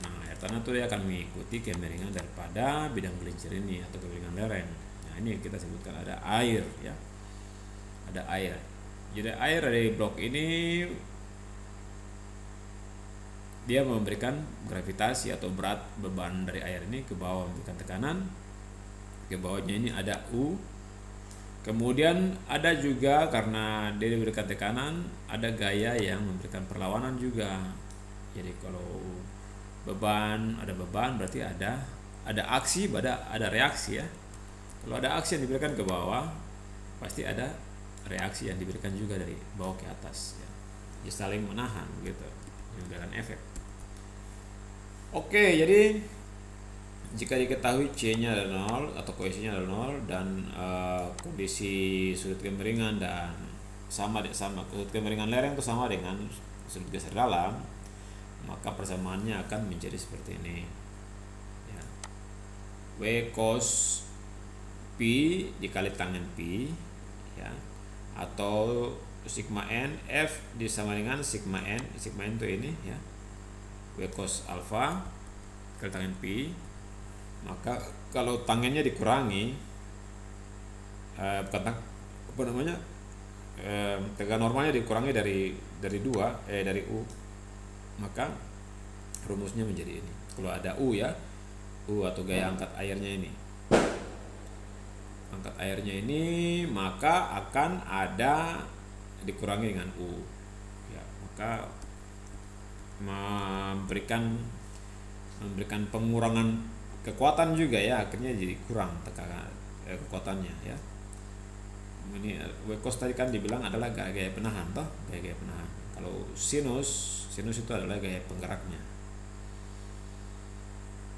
Nah, air tanah itu dia akan mengikuti kemiringan daripada bidang gelincir ini atau kemiringan lereng. Nah, ini kita sebutkan ada air ya. Ada air. Jadi air dari blok ini dia memberikan gravitasi atau berat beban dari air ini ke bawah, memberikan tekanan. Ke bawahnya ini ada U. Kemudian ada juga karena dia diberikan tekanan, ada gaya yang memberikan perlawanan juga. Jadi kalau ada beban berarti ada ada aksi, ada reaksi ya. Kalau ada aksi yang diberikan ke bawah, pasti ada reaksi yang diberikan juga dari bawah ke atas ya. Jadi saling menahan gitu, memberikan efek. Oke, jadi jika diketahui C-nya adalah 0 atau koefisiennya adalah 0 dan kondisi sudut kemiringan dan sama sudut kemiringan lereng itu sama dengan sudut geser dalam, maka persamaannya akan menjadi seperti ini ya. W cos P dikali tangen P ya, atau sigma N F disama dengan sigma N itu ini ya, W cos alpha dikali tangen P. Maka kalau tangennya dikurangi tegangan normalnya dikurangi dari dari U, maka rumusnya menjadi ini. Kalau ada U ya, U atau gaya angkat airnya ini, maka akan ada dikurangi dengan U ya, maka memberikan pengurangan kekuatan juga ya, akhirnya jadi kurang tekanan kekuatannya ya. Ini W cos tadi kan dibilang adalah gaya penahan toh, gaya penahan. Kalau sinus itu adalah gaya penggeraknya.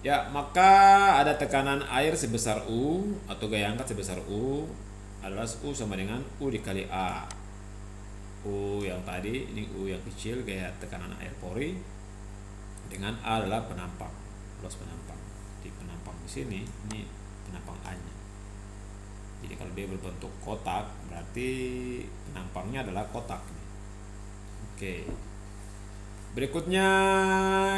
Ya, maka ada tekanan air sebesar U atau gaya angkat sebesar U adalah U sama dengan U dikali A. U yang tadi, ini U yang kecil gaya tekanan air pori, dengan A adalah penampang, luas penampang. Di penampang di sini, ini penampang A-nya. Jadi kalau dia berbentuk kotak, berarti penampangnya adalah kotak. Oke. Berikutnya,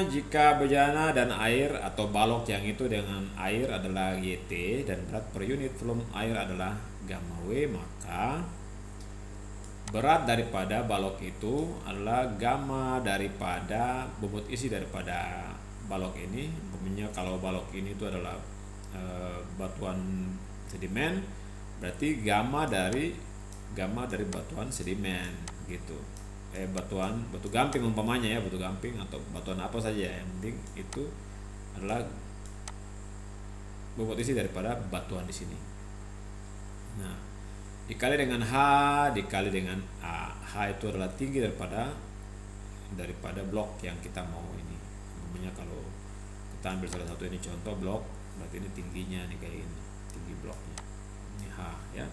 jika bejana dan air atau balok yang itu dengan air adalah YT dan berat per unit volume air adalah gamma W, maka berat daripada balok itu adalah gamma daripada bobot isi daripada balok ini. Umpamanya kalau balok ini itu adalah batuan sedimen, berarti gamma dari batuan sedimen gitu. Batu gamping umpamanya ya, batu gamping atau batuan apa saja, yang penting itu adalah bobot isi daripada batuan di sini. Nah, dikali dengan H dikali dengan A. H itu adalah tinggi daripada blok yang kita mau ini. Umpamanya kalau kita ambil salah satu ini contoh blok, berarti ini tingginya nih kayak ini, tinggi bloknya. Ini H ya.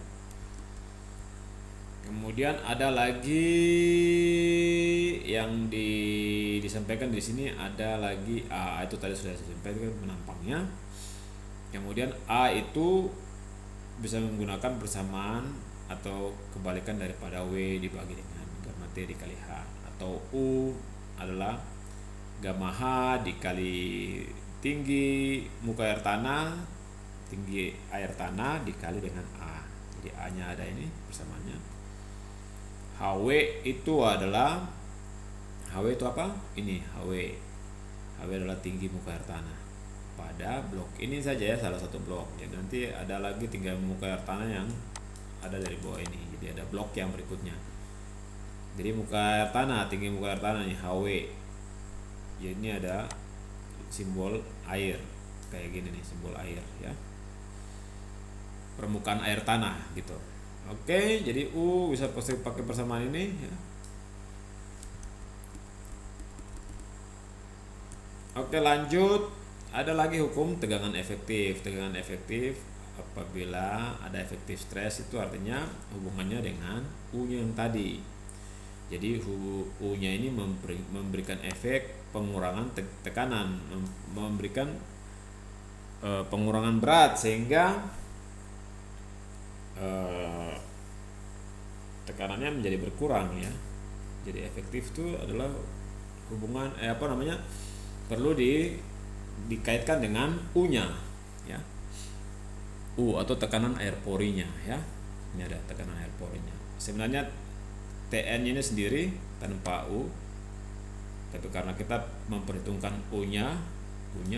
Kemudian ada lagi yang disampaikan di sini, ada lagi A, itu tadi sudah saya sampaikan penampangnya. Kemudian A itu bisa menggunakan persamaan atau kebalikan daripada W dibagi dengan gamma T dikali H, atau U adalah gamma H dikali tinggi muka air tanah, tinggi air tanah dikali dengan A. Jadi A nya ada ini persamaannya. HW itu adalah, HW itu apa? Ini HW adalah tinggi muka air tanah pada blok ini saja ya, salah satu blok. Jadi nanti ada lagi tinggi muka air tanah yang ada dari bawah ini. Jadi ada blok yang berikutnya. Jadi muka air tanah, tinggi muka air tanah nih HW. Jadi ini ada simbol air kayak gini nih, simbol air ya, permukaan air tanah gitu. Oke, jadi U bisa pakai persamaan ini ya. Oke, lanjut. Ada lagi hukum tegangan efektif. Tegangan efektif apabila ada efektif stres, itu artinya hubungannya dengan U-nya yang tadi. Jadi U-nya ini memberikan efek pengurangan tekanan, memberikan pengurangan berat, sehingga tekanannya menjadi berkurang ya. Jadi efektif itu adalah hubungan perlu dikaitkan dengan U-nya ya. U atau tekanan air porinya ya. Ini ada tekanan air porinya. Sebenarnya TN ini sendiri tanpa U, tapi karena kita memperhitungkan U-nya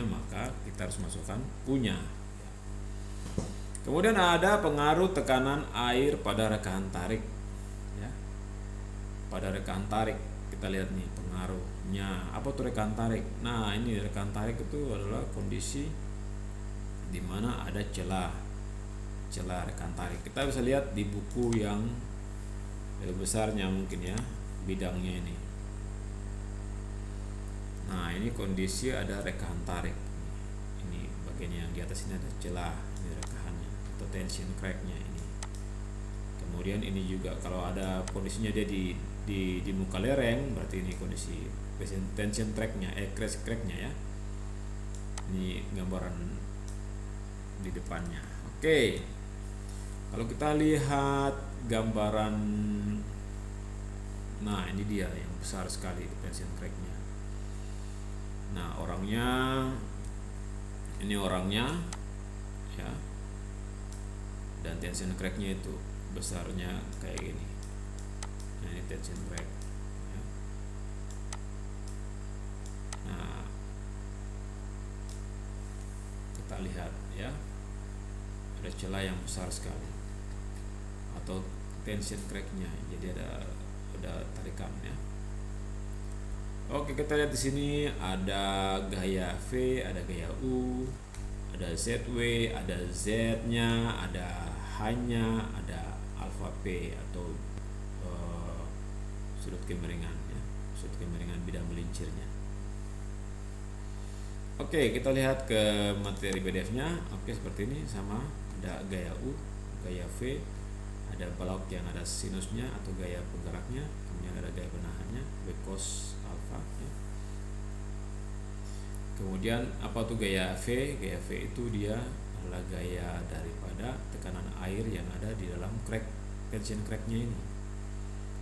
maka kita harus masukkan U-nya. Kemudian ada pengaruh tekanan air pada rekahan tarik ya. Pada rekahan tarik kita lihat nih pengaruhnya. Apa tuh rekahan tarik? Nah, ini rekahan tarik itu adalah kondisi di mana ada celah rekan tarik. Kita bisa lihat di buku yang lebih besarnya mungkin ya, bidangnya ini. Nah, ini kondisi ada rekahan tarik. Ini bagian yang di atas ini ada celah, ini rekahannya atau tension cracknya ini. Kemudian ini juga kalau ada kondisinya dia di muka lereng, berarti ini kondisi tension cracknya, cracknya ya. Ini gambaran di depannya. Oke. Kalau kita lihat gambaran, nah ini dia yang besar sekali tension cracknya. Nah, ini orangnya ya, dan tension cracknya itu besarnya kayak gini. Nah, ini tension crack ya. Nah, kita lihat ya, ada celah yang besar sekali atau tension cracknya, jadi ada tarikan ya. Oke, kita lihat di sini ada gaya V, ada gaya U, ada ZW, ada Z-nya, ada H-nya, ada alfa P atau sudut kemiringan ya, sudut kemiringan bidang melincirnya. Oke, kita lihat ke materi PDF-nya. Oke, seperti ini sama, ada gaya U, gaya V, ada balok yang ada sinusnya atau gaya penggeraknya, kemudian ada gaya penahannya, V cos alfa ya. Kemudian apa tuh gaya V? Gaya V itu dia adalah gaya daripada tekanan air yang ada di dalam tension cracknya ini.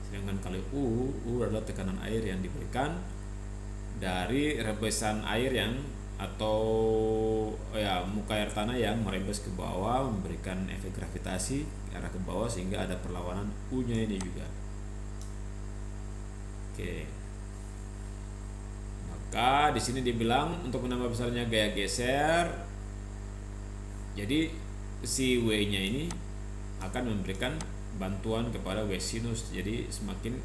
Sedangkan kalau U adalah tekanan air yang diberikan dari rebesan air yang atau ya muka air tanah yang merembes ke bawah, memberikan efek gravitasi ke arah ke bawah sehingga ada perlawanan U-nya ini juga. Oke. Maka di sini dibilang untuk menambah besarnya gaya geser, jadi si W-nya ini akan memberikan bantuan kepada W sinus. Jadi semakin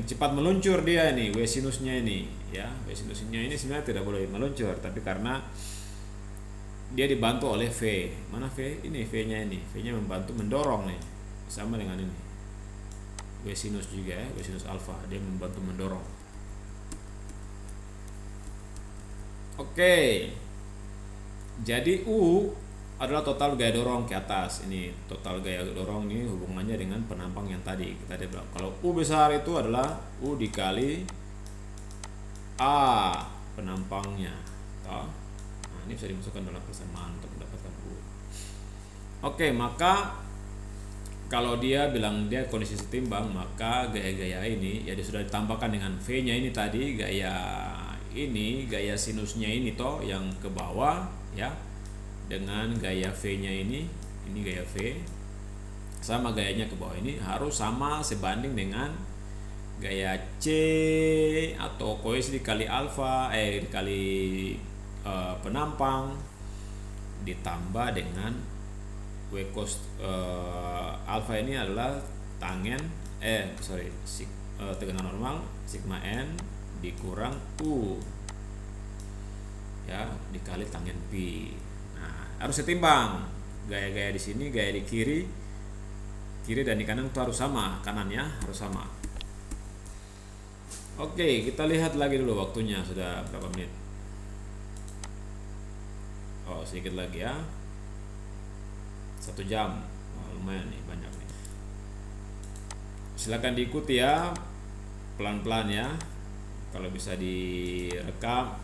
cepat meluncur dia ini W sinusnya ini ya. W sinusnya ini sebenarnya tidak boleh meluncur, tapi karena dia dibantu oleh V. Mana V? Ini V-nya ini. V-nya membantu mendorong nih. Sama dengan ini. W sinus juga ya, W sinus alfa, dia membantu mendorong. Oke. Jadi U adalah total gaya dorong ke atas. Ini total gaya dorong ini hubungannya dengan penampang yang tadi kita bilang. Kalau U besar itu adalah U dikali A penampangnya. Nah, ini bisa dimasukkan dalam persamaan untuk mendapatkan U. Oke, maka kalau dia bilang dia kondisi setimbang, maka gaya-gaya ini ya dia sudah ditambahkan dengan V-nya ini tadi, gaya sinusnya ini toh yang ke bawah ya, dengan gaya V-nya ini gaya V sama gayanya ke bawah ini harus sama sebanding dengan gaya C atau koesi dikali alfa dikali penampang ditambah dengan W cos alfa ini adalah tekanan normal sigma n dikurang U ya dikali tangen pi. Harus setimbang, gaya-gaya di sini, gaya di kiri dan di kanan itu harus sama, kanannya harus sama. Oke, kita lihat lagi dulu waktunya sudah berapa menit. Oh, sedikit lagi ya, 1 jam. Lumayan nih, banyak nih. Silakan diikuti ya, pelan-pelan ya. Kalau bisa direkam,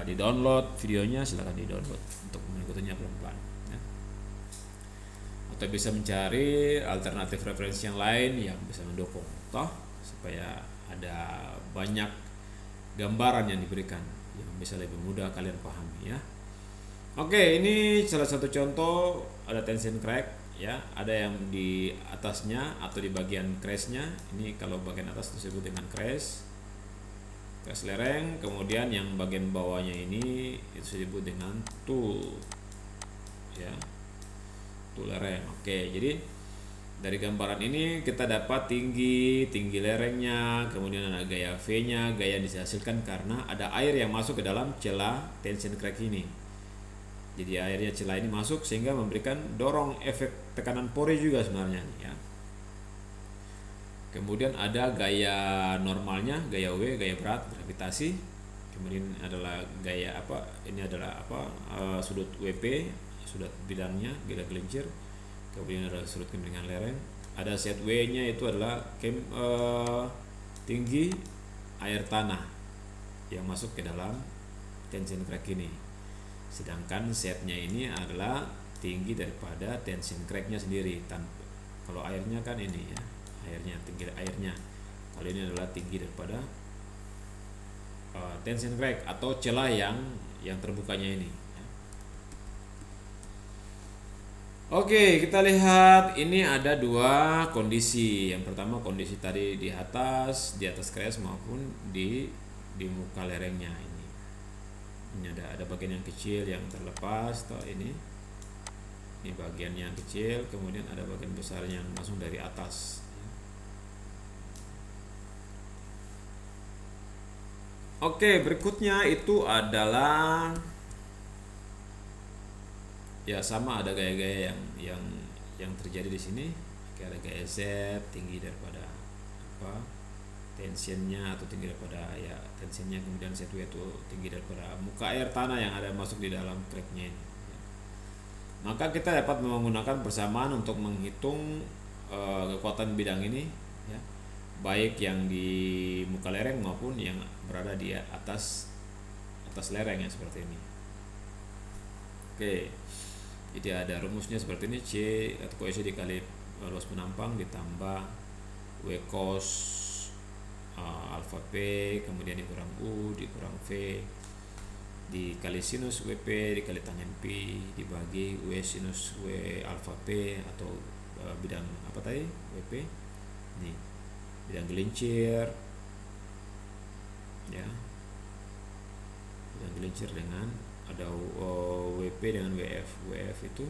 di download videonya, silakan di download untuk mengikutinya pelan-pelan ya. Atau bisa mencari alternatif referensi yang lain yang bisa mendukung toh supaya ada banyak gambaran yang diberikan yang bisa lebih mudah kalian pahami ya. Oke, ini salah satu contoh ada tension crack ya, ada yang di atasnya atau di bagian crashnya. Ini kalau bagian atas disebut dengan crash lereng, kemudian yang bagian bawahnya ini itu disebut dengan tool ya, tool lereng. Oke, jadi dari gambaran ini kita dapat tinggi lerengnya, kemudian ada gaya V-nya, gaya yang dihasilkan karena ada air yang masuk ke dalam celah tension crack ini. Jadi airnya celah ini masuk sehingga memberikan dorong efek tekanan pori juga sebenarnya ya. Kemudian ada gaya normalnya, gaya W, gaya berat, gravitasi. Kemudian adalah gaya apa? Ini adalah apa? Sudut WP, sudut bidangnya, gila gelincir. Kemudian ada sudut kemiringan lereng. Ada set W-nya itu adalah tinggi air tanah yang masuk ke dalam tension crack ini. Sedangkan setnya ini adalah tinggi daripada tension cracknya sendiri. Kalau airnya kan ini ya, airnya tinggi airnya. Kalau ini adalah tinggi daripada tension crack atau celah yang terbukanya ini. Oke, kita lihat ini ada dua kondisi. Yang pertama kondisi tadi di atas crash maupun di muka lerengnya ini. Ini ada bagian yang kecil yang terlepas atau ini bagian yang kecil, kemudian ada bagian besar yang langsung dari atas. Oke, berikutnya itu adalah ya sama, ada gaya-gaya yang terjadi di sini. Oke, ada gaya Z tinggi daripada apa tensionnya atau tinggi daripada ya tensionnya, kemudian Z2 itu tinggi daripada muka air tanah yang ada masuk di dalam cracknya ini. Maka kita dapat menggunakan persamaan untuk menghitung kekuatan bidang ini ya, baik yang di muka lereng maupun yang berada di atas lereng ya, seperti ini. Oke, jadi ada rumusnya seperti ini: C atau koefisien dikali luas penampang ditambah W cos alfa P, kemudian dikurang U dikurang V dikali sinus WP dikali tangen P dibagi W sinus W alfa P atau bidang apa tadi WP ini, bidang gelincir ya, bidang gelincir dengan ada WP dengan WF itu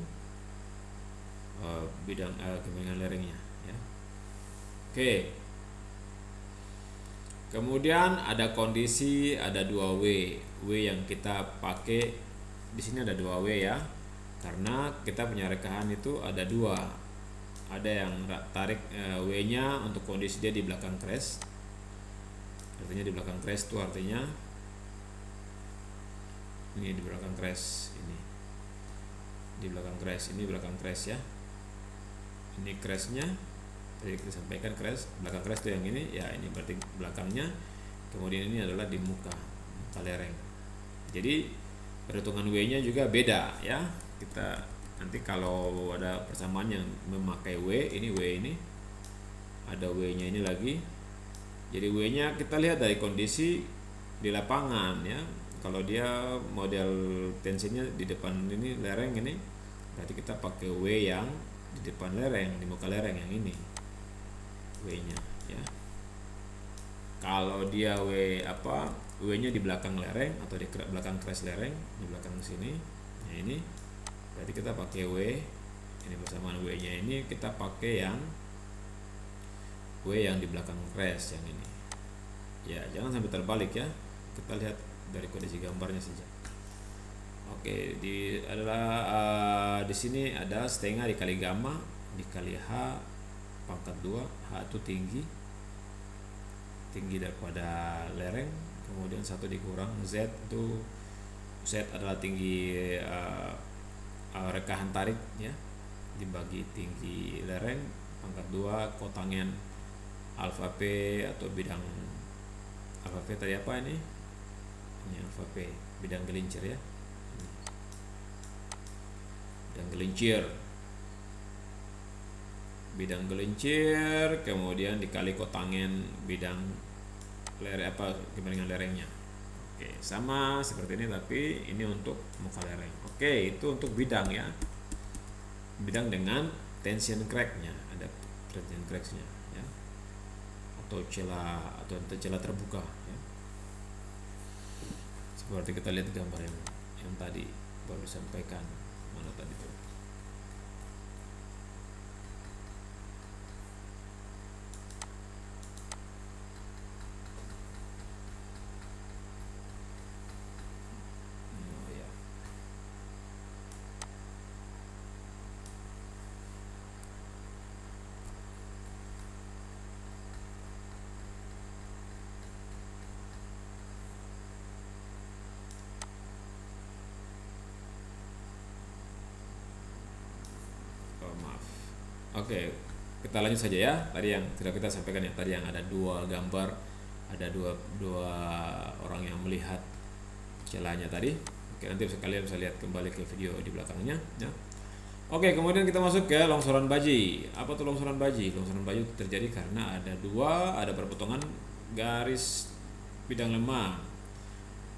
bidang kemiringan lerengnya ya. Oke. Kemudian ada kondisi ada 2W. W yang kita pakai di sini ada 2W ya. Karena kita punya rekahan itu ada dua. Ada yang tarik W-nya untuk kondisi dia di belakang crash. Artinya di belakang crash itu artinya ini di belakang crash ini. Di belakang crash ini belakang crash ya. Ini crashnya tadi kita sampaikan crash, belakang crash itu yang ini ya, ini berarti belakangnya. Kemudian ini adalah di muka lereng. Jadi perhitungan W-nya juga beda ya. Kita nanti kalau ada persamaan yang memakai W ini ada W-nya ini lagi. Jadi W-nya kita lihat dari kondisi di lapangan ya. Kalau dia model tensinya di depan ini lereng ini, berarti kita pakai W yang di depan lereng, di muka lereng yang ini W-nya ya. Kalau dia W-nya di belakang lereng atau di belakang crash lereng, di belakang sini. Nah ini berarti kita pakai W ini bersamaan W-nya ini kita pakai yang W yang di belakang crash yang ini. Ya, jangan sampai terbalik ya. Kita lihat dari kondisi gambarnya saja. Oke, di sini ada setengah dikali gamma dikali H pangkat 2. H itu tinggi daripada lereng, kemudian 1 dikurang Z itu Z adalah tinggi rekahan tarik ya, dibagi tinggi lereng pangkat 2 kotangen alfa P atau bidang alfa P tadi apa ini alfa P bidang gelincir ya, bidang gelincir kemudian dikali kotangen bidang kemiringan lerengnya. Oke, sama seperti ini tapi ini untuk muka lereng. Oke, itu untuk bidang ya, bidang dengan tension cracknya, ada tension cracknya ya, atau celah terbuka ya. Seperti kita lihat gambar yang tadi baru disampaikan, mana tadi tuh. Oke, kita lanjut saja ya. Tadi yang sudah kita sampaikan ya, tadi yang ada dua gambar, ada dua orang yang melihat celahnya tadi. Oke, nanti kalian bisa lihat kembali ke video di belakangnya ya. Oke, kemudian kita masuk ke longsoran baji. Apa tuh longsoran baji? Longsoran baji terjadi karena ada perpotongan garis bidang lemah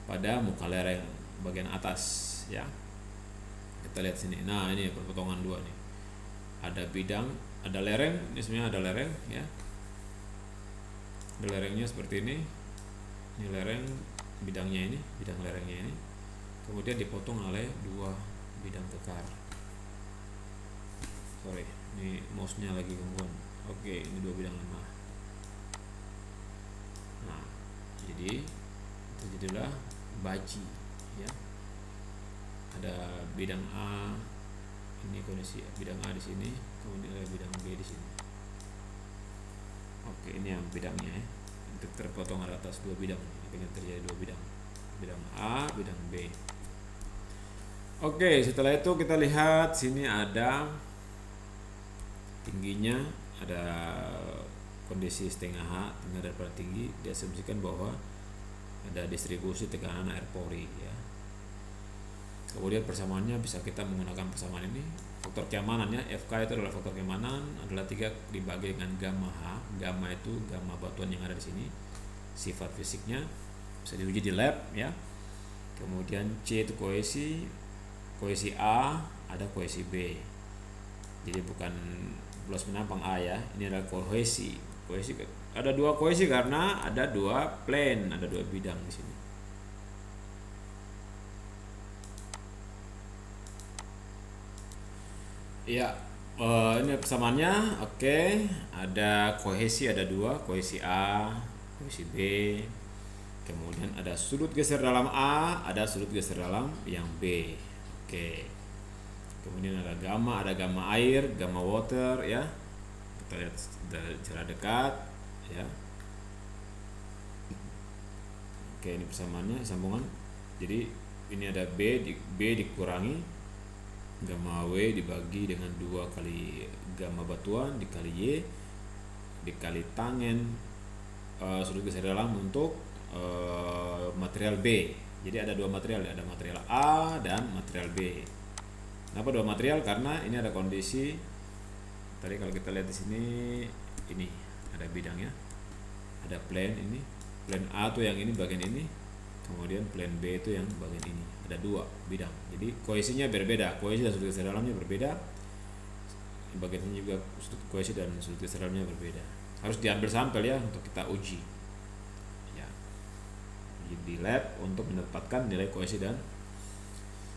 pada muka lereng bagian atas ya. Kita lihat sini. Nah, ini perpotongan dua nih. Ada bidang, ada lereng, ini sebenarnya ada lereng ya. Ada lerengnya seperti ini. Ini lereng bidangnya ini, bidang lerengnya ini. Kemudian dipotong oleh dua bidang kekar. Sorry, ini mouse-nya lagi gangguan. Oke, ini dua bidang lemah. Nah, jadi terjadilah baji ya. Ada bidang A, ini kondisi bidang A di sini, kemudian ada bidang B di sini. Oke, ini yang bidangnya ya. Untuk terpotong ada atas dua bidang. Ini terjadi dua bidang. Bidang A, bidang B. Oke, setelah itu kita lihat sini ada tingginya, ada kondisi setengah H, tengah daripada tinggi. Diasumsikan bahwa ada distribusi tekanan air pori ya. Kemudian persamaannya bisa kita menggunakan persamaan ini. Faktor keamanan ya, FK itu adalah faktor keamanan, adalah 3 dibagi dengan gamma H. Gamma itu gamma batuan yang ada di sini. Sifat fisiknya bisa diuji di lab ya. Kemudian C itu koesi A, ada koesi B. Jadi bukan plus menampang A ya, ini adalah kohesi. Ada dua kohesi karena ada dua plane, ada dua bidang di sini. Ya, ini persamaannya. Oke, ada kohesi, ada dua, kohesi A, kohesi B. Kemudian ada sudut geser dalam A, ada sudut geser dalam yang B. Oke. Kemudian ada gamma air, gamma water ya. Kita lihat dari jarak dekat ya. Oke, ini persamaannya, sambungan. Jadi ini ada B dikurangi gamma W dibagi dengan 2 kali gamma batuan dikali Y dikali tangen sudut geser dalam untuk material B. Jadi ada dua material, ada material A dan material B. Kenapa dua material? Karena ini ada kondisi tadi kalau kita lihat di sini, ini ada bidangnya, ada plane ini, plane A tuh yang ini bagian ini, kemudian plane B itu yang bagian ini, ada dua bidang. Jadi kohesinya berbeda, kohesi dan sudut geser dalamnya berbeda. Bagian ini juga kohesi dan sudut geser dalamnya berbeda. Harus diambil sampel ya untuk kita uji. Ya, uji di lab untuk mendapatkan nilai kohesi dan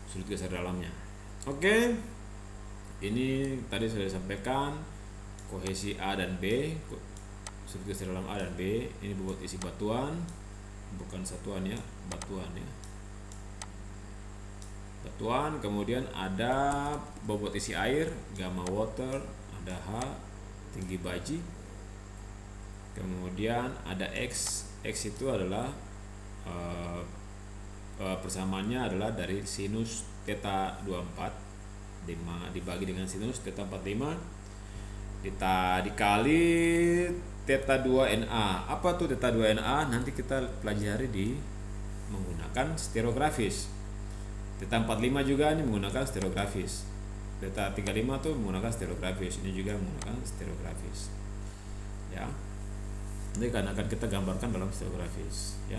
sudut geser dalamnya. Oke, ini tadi sudah disampaikan kohesi A dan B, sudut geser dalam A dan B. Ini bobot isi batuan, bukan satuan ya, batuan ya. Batuan, kemudian ada bobot isi air, gamma water, ada H, tinggi baji. Kemudian ada X itu adalah persamaannya adalah dari sinus theta 24 dibagi dengan sinus theta 45 dikali theta 2NA. Apa tuh theta 2NA? Nanti kita pelajari di menggunakan stereografis. Theta 45 juga ini menggunakan stereografis. Theta 35 tuh menggunakan stereografis. Ini juga menggunakan stereografis. Ya. Nanti akan kita gambarkan dalam stereografis, ya.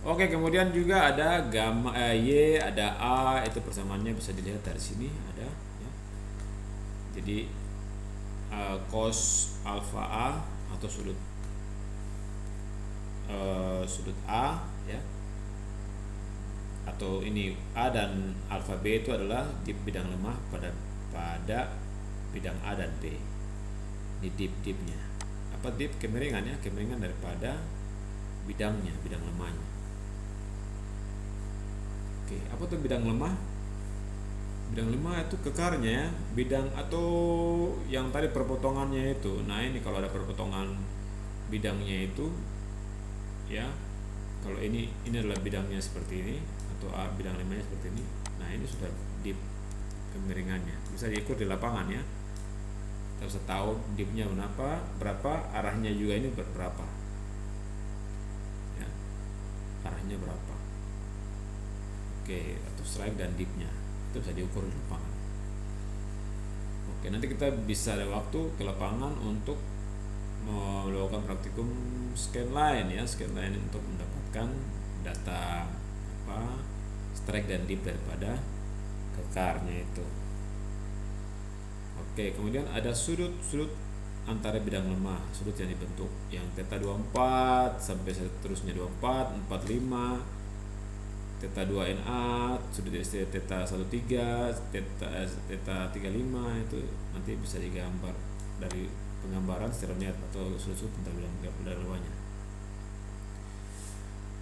Oke, kemudian juga ada gamma Y, ada A, itu persamaannya bisa dilihat dari sini ada ya. Jadi cos alfa A atau sudut A ya. Atau ini A dan alfa B itu adalah dip bidang lemah pada bidang A dan B. Ini dip-dipnya. Apa dip? Kemiringan ya, kemiringan daripada bidangnya, bidang lemahnya. Oke, apa tuh bidang lemah? Bidang lemah itu kekarnya ya, bidang atau yang tadi perpotongannya itu. Nah, ini kalau ada perpotongan bidangnya itu ya. Kalau ini adalah bidangnya seperti ini atau bidang lemahnya seperti ini. Nah, ini sudah dip kemiringannya. Bisa diukur di lapangan ya. kita bisa tahu dipnya berapa, arahnya juga ini berapa ya, arahnya berapa. Oke, atau strike dan dipnya itu bisa diukur di lapangan. Oke, nanti kita bisa ada waktu ke lapangan untuk melakukan praktikum scanline ya, scanline untuk mendapatkan data strike dan dip daripada kekarnya itu. Oke, kemudian ada sudut antara bidang lemah, sudut yang dibentuk yang theta 24 sampai seterusnya 24, 45, theta 2NA, sudut theta 13, theta 35 itu nanti bisa digambar dari penggambaran secara niat atau sudut tentang bidang lemahnya.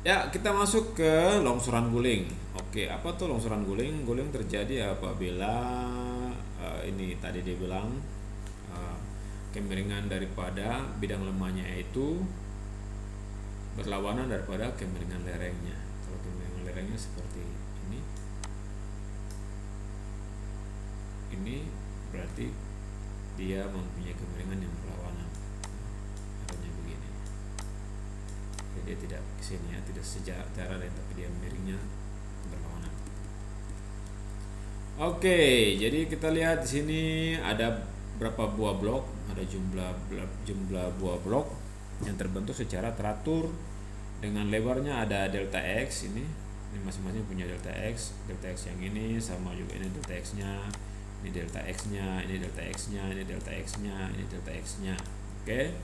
Ya, kita masuk ke longsoran guling. Oke, apa tuh longsoran guling? Guling terjadi apabila ini tadi dia bilang kemiringan daripada bidang lemahnya itu berlawanan daripada kemiringan lerengnya. Kalau kemiringan lerengnya seperti ini berarti dia mempunyai kemiringan yang berlawanan. Artinya begini. Jadi dia tidak kesini ya, tidak sejajar lain, tapi dia miringnya berlawanan. Oke, jadi kita lihat di sini ada berapa buah blok, ada jumlah buah blok yang terbentuk secara teratur dengan lebarnya ada delta x ini masing-masing punya delta x yang ini sama juga ini delta x-nya, ini delta x-nya, ini delta x-nya, ini delta x-nya, ini delta x-nya. Oke.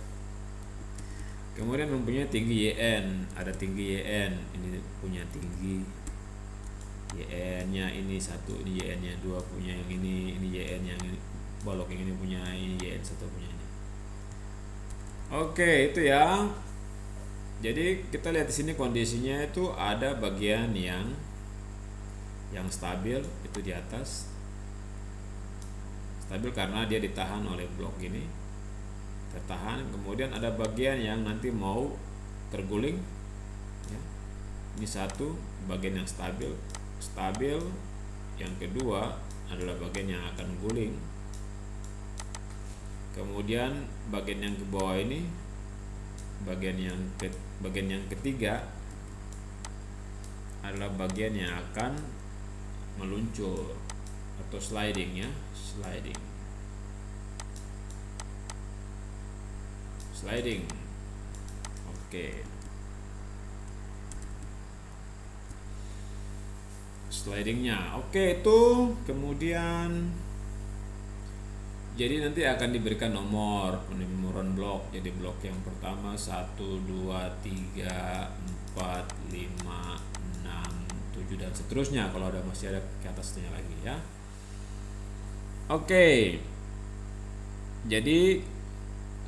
Kemudian mempunyai tinggi YN, ada tinggi YN, ini punya tinggi YN-nya ini 1, ini YN-nya 2 punya yang ini YN yang ini, balok yang ini punya ini YN 1 punya ini. Oke, itu ya. Jadi kita lihat di sini kondisinya itu ada bagian yang stabil itu di atas. Stabil karena dia ditahan oleh blok ini. Tertahan, kemudian ada bagian yang nanti mau terguling ya. Ini satu bagian yang stabil, yang kedua adalah bagian yang akan guling, kemudian bagian yang ke bawah ini bagian yang ketiga adalah bagian yang akan meluncur atau sliding ya, sliding. Oke. Slidingnya. Oke, itu kemudian jadi nanti akan diberikan nomor penemuran blok. Jadi blok yang pertama 1, 2, 3, 4, 5, 6, 7 dan seterusnya kalau ada masih ada ke atasnya lagi ya. Oke. Jadi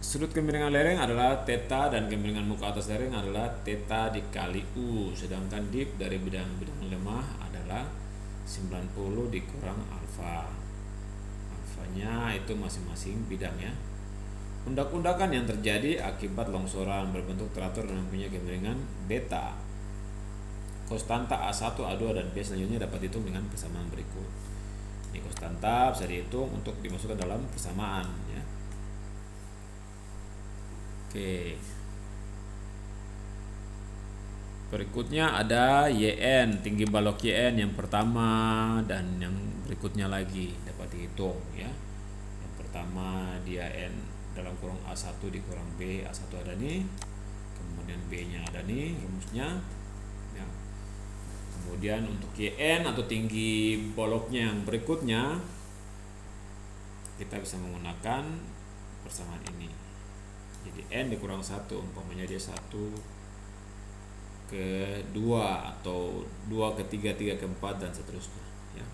sudut kemiringan lereng adalah theta dan kemiringan muka atas lereng adalah theta dikali U, sedangkan dip dari bidang lemah adalah 90 dikurang alfa. Alfanya itu masing-masing bidang ya. Undak-undakan yang terjadi akibat longsoran berbentuk teratur dan mempunyai kemiringan beta. Konstanta A1, A2 dan B selanjutnya dapat dihitung dengan persamaan berikut. Ini konstanta bisa dihitung untuk dimasukkan dalam persamaan ya. Oke. Berikutnya ada YN, tinggi balok YN yang pertama dan yang berikutnya lagi dapat dihitung ya. Yang pertama dia N dalam kurung A1 dikurang B, A1 ada nih. Kemudian B-nya ada nih rumusnya. Ya. Kemudian untuk YN atau tinggi baloknya yang berikutnya kita bisa menggunakan persamaan ini. Jadi N dikurang 1, umpamanya dia 1 ke 2 atau 2 ke 3, 3 ke 4 dan seterusnya ya.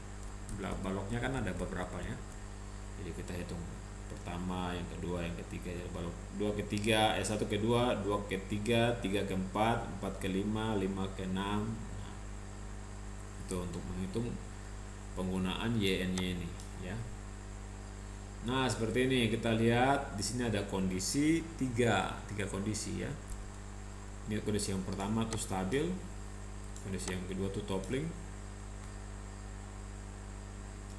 Baloknya kan ada beberapa ya. Jadi kita hitung pertama, yang kedua, yang ketiga ya, balok 2 ke 3, 1 ke 2, 2 ke 3, 3 ke 4, 4 ke 5, 5 ke 6. Nah, itu untuk menghitung penggunaan YN-nya ini ya. Nah, seperti ini kita lihat di sini ada kondisi tiga kondisi ya. Ini kondisi yang pertama tuh stabil, kondisi yang kedua tuh toppling,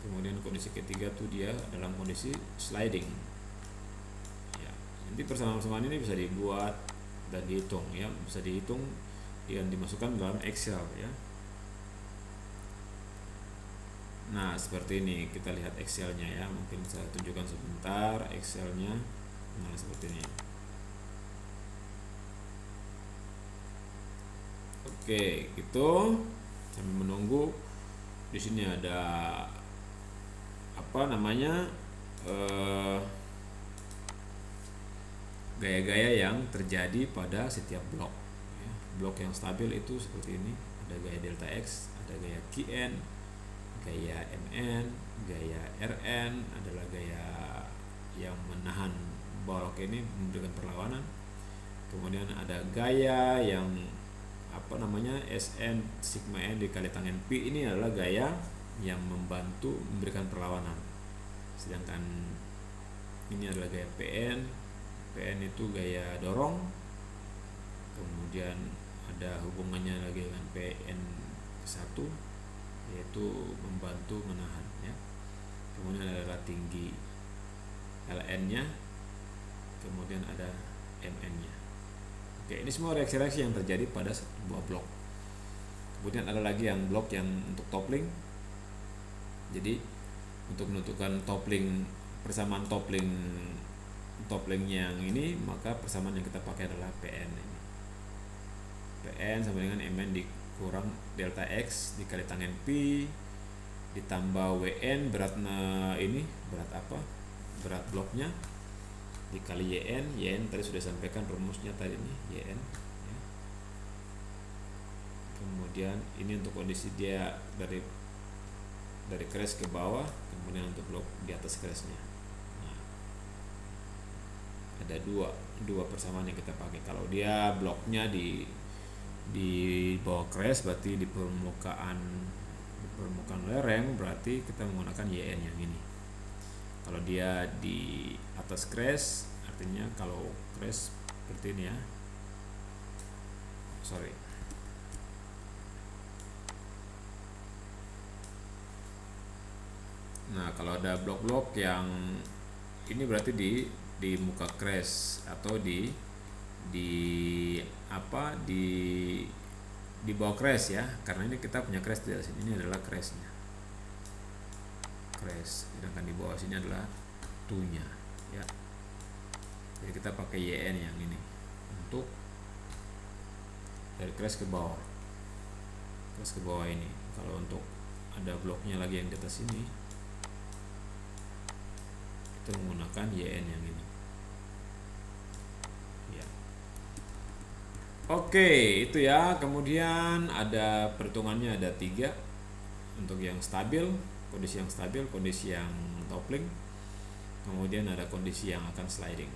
kemudian kondisi ketiga tuh dia dalam kondisi sliding. Jadi persamaan-persamaan ini bisa dibuat dan dihitung ya, bisa dihitung dan dimasukkan dalam Excel ya. Nah seperti ini kita lihat Excelnya ya, mungkin saya tunjukkan sebentar Excelnya. Nah seperti ini. Oke, gitu sambil menunggu. Di sini ada apa namanya gaya-gaya yang terjadi pada setiap blok ya. Blok yang stabil itu seperti ini, ada gaya delta X, ada gaya Qn, gaya Mn, gaya Rn adalah gaya yang menahan blok ini memberikan perlawanan. Kemudian ada gaya yang apa namanya Sn sigma n dikali tangen P, ini adalah gaya yang membantu memberikan perlawanan. Sedangkan ini adalah gaya Pn. Pn itu gaya dorong. Kemudian ada hubungannya lagi dengan Pn1 yaitu membantu menahan ya. Kemudian adalah tinggi Ln nya, kemudian ada Mn nya. Oke, ini semua reaksi-reaksi yang terjadi pada sebuah blok. Kemudian ada lagi yang blok yang untuk toppling. Jadi untuk menentukan toppling, persamaan toppling yang ini, maka persamaan yang kita pakai adalah Pn ini. Pn sama dengan Mn dikurang delta X dikali tangen P ditambah Wn beratnya ini, berat apa? Berat bloknya dikali Yn tadi sudah sampaikan rumusnya tadi nih, Yn ya. Kemudian ini untuk kondisi dia dari crash ke bawah, kemudian untuk blok di atas crashnya. Nah, ada dua persamaan yang kita pakai. Kalau dia bloknya di bawah crash, berarti di permukaan lereng, berarti kita menggunakan Yn yang ini. Kalau dia di atas crash, artinya kalau crash seperti ini ya. Sorry. Nah, kalau ada blok-blok yang ini berarti di muka crash atau di bawah crash ya. Karena ini kita punya crash di sini, ini adalah crashnya. Crash, sedangkan di bawah sini adalah tunya ya. Jadi kita pakai Yn yang ini untuk dari crash ke bawah ini. Kalau untuk ada bloknya lagi yang di atas ini, kita menggunakan Yn yang ini ya. Oke, itu ya. Kemudian ada perhitungannya, ada 3 untuk yang stabil, kondisi yang stabil, kondisi yang toppling, kemudian ada kondisi yang akan sliding.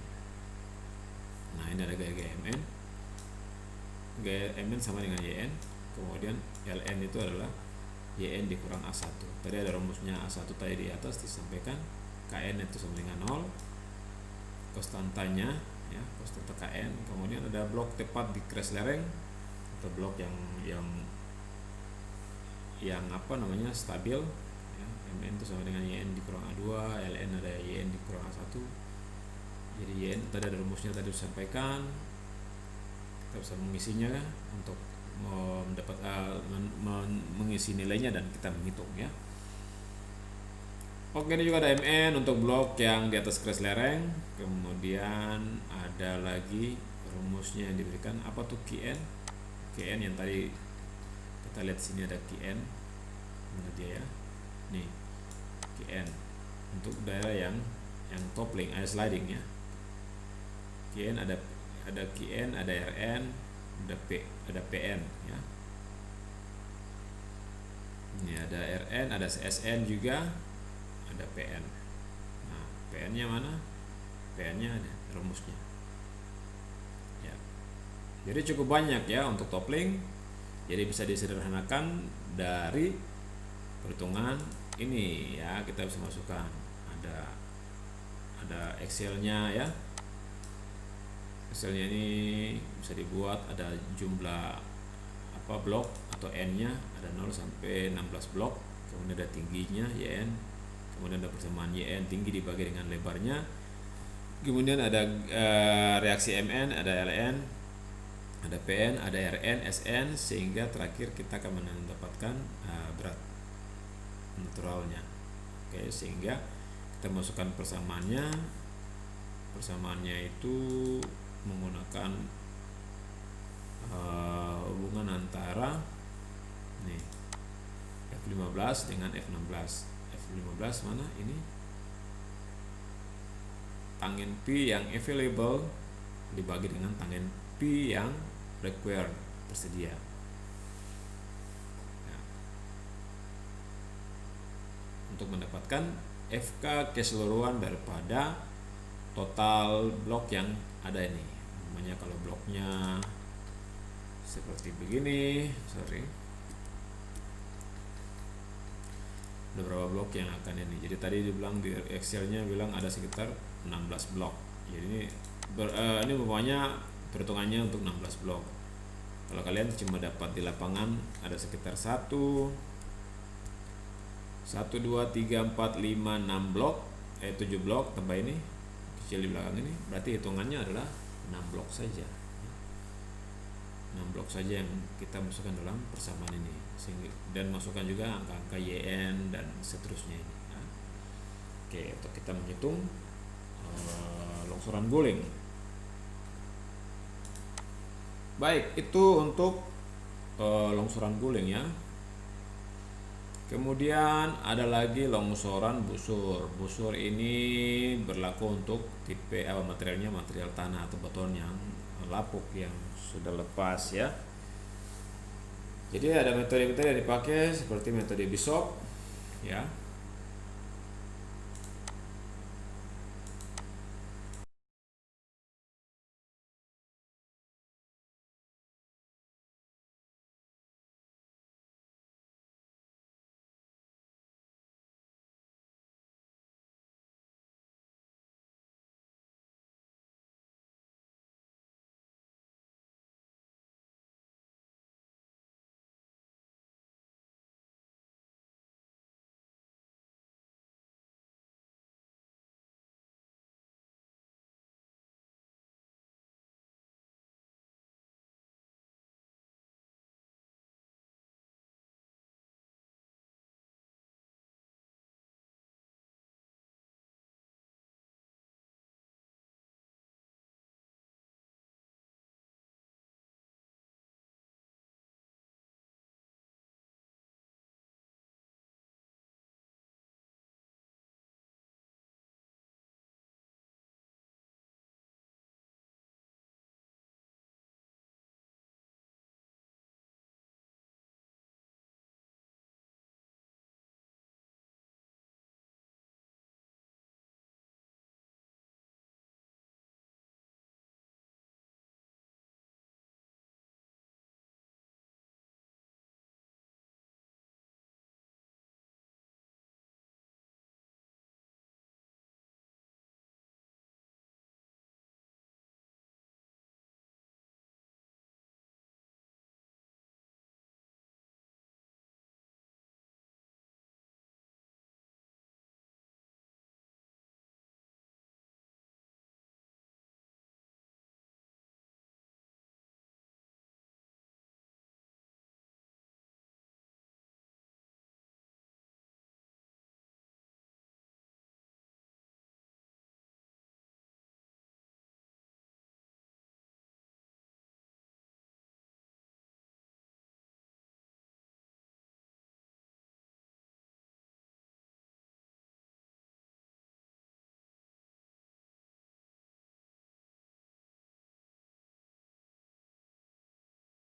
Nah ini ada gaya Mn, gaya Mn sama dengan Yn, kemudian Ln itu adalah Yn dikurang A1. Tadi ada rumusnya A1 tadi di atas disampaikan, Kn itu sama dengan 0, konstantanya ya, konstanta Kn. Kemudian ada blok tepat di crash lereng atau blok yang apa namanya stabil. Mn itu sama dengan Yn dikurang A2, Ln ada Yn dikurang A1. Jadi Yn tadi ada rumusnya tadi disampaikan, kita bisa mengisinya untuk mendapat mengisi nilainya dan kita menghitung ya. Oke, ini juga ada Mn untuk blok yang di atas crash lereng. Kemudian ada lagi rumusnya yang diberikan, apa tuh Qn? Qn yang tadi kita lihat sini ada Qn, mana dia ya? Nih Qn untuk daerah yang toppling, ada sliding ya. Qn ada Qn, ada Rn, ada Pn ya. Ini ada Rn, ada Sn juga, ada Pn. Nah, Pn-nya mana? Pn-nya ada rumusnya. Ya. Jadi cukup banyak ya untuk toppling. Jadi bisa disederhanakan dari perhitungan ini ya, kita bisa masukkan ada Excel-nya ya. Excel-nya ini bisa dibuat, ada jumlah apa blok atau N-nya, ada 0 sampai 16 blok. Kemudian ada tingginya Yn, kemudian ada persamaan Yn tinggi dibagi dengan lebarnya, Kemudian ada reaksi Mn, ada Ln, ada Pn, ada Rn, Sn, sehingga terakhir kita akan mendapatkan berat naturalnya. Oke, sehingga kita masukkan persamaannya. Persamaannya itu menggunakan hubungan antara nih F15 dengan F16. F15 mana ini? Tangen P yang available dibagi dengan tangen P yang required, tersedia. Nah, untuk mendapatkan FK keseluruhan daripada total blok yang ada ini. Namanya kalau bloknya seperti begini, ada berapa blok yang akan ini. Jadi tadi dibilang di Excelnya bilang ada sekitar 16 blok. Jadi ini pokoknya perhitungannya untuk 16 blok. Kalau kalian cuma dapat di lapangan ada sekitar 1 2 3 4 5 6 blok, 7 blok tambah ini kecil di belakang ini, berarti hitungannya adalah 6 blok saja. 6 blok saja yang kita masukkan dalam persamaan ini, dan masukkan juga angka-angka YN dan seterusnya ini. Nah, oke, untuk kita menghitung longsoran guling. Baik, itu untuk longsoran guling ya. Kemudian ada lagi longsoran busur. Busur ini berlaku untuk tipe materialnya material tanah atau beton yang lapuk yang sudah lepas ya. Jadi ada metode-metode yang dipakai seperti metode Bishop ya.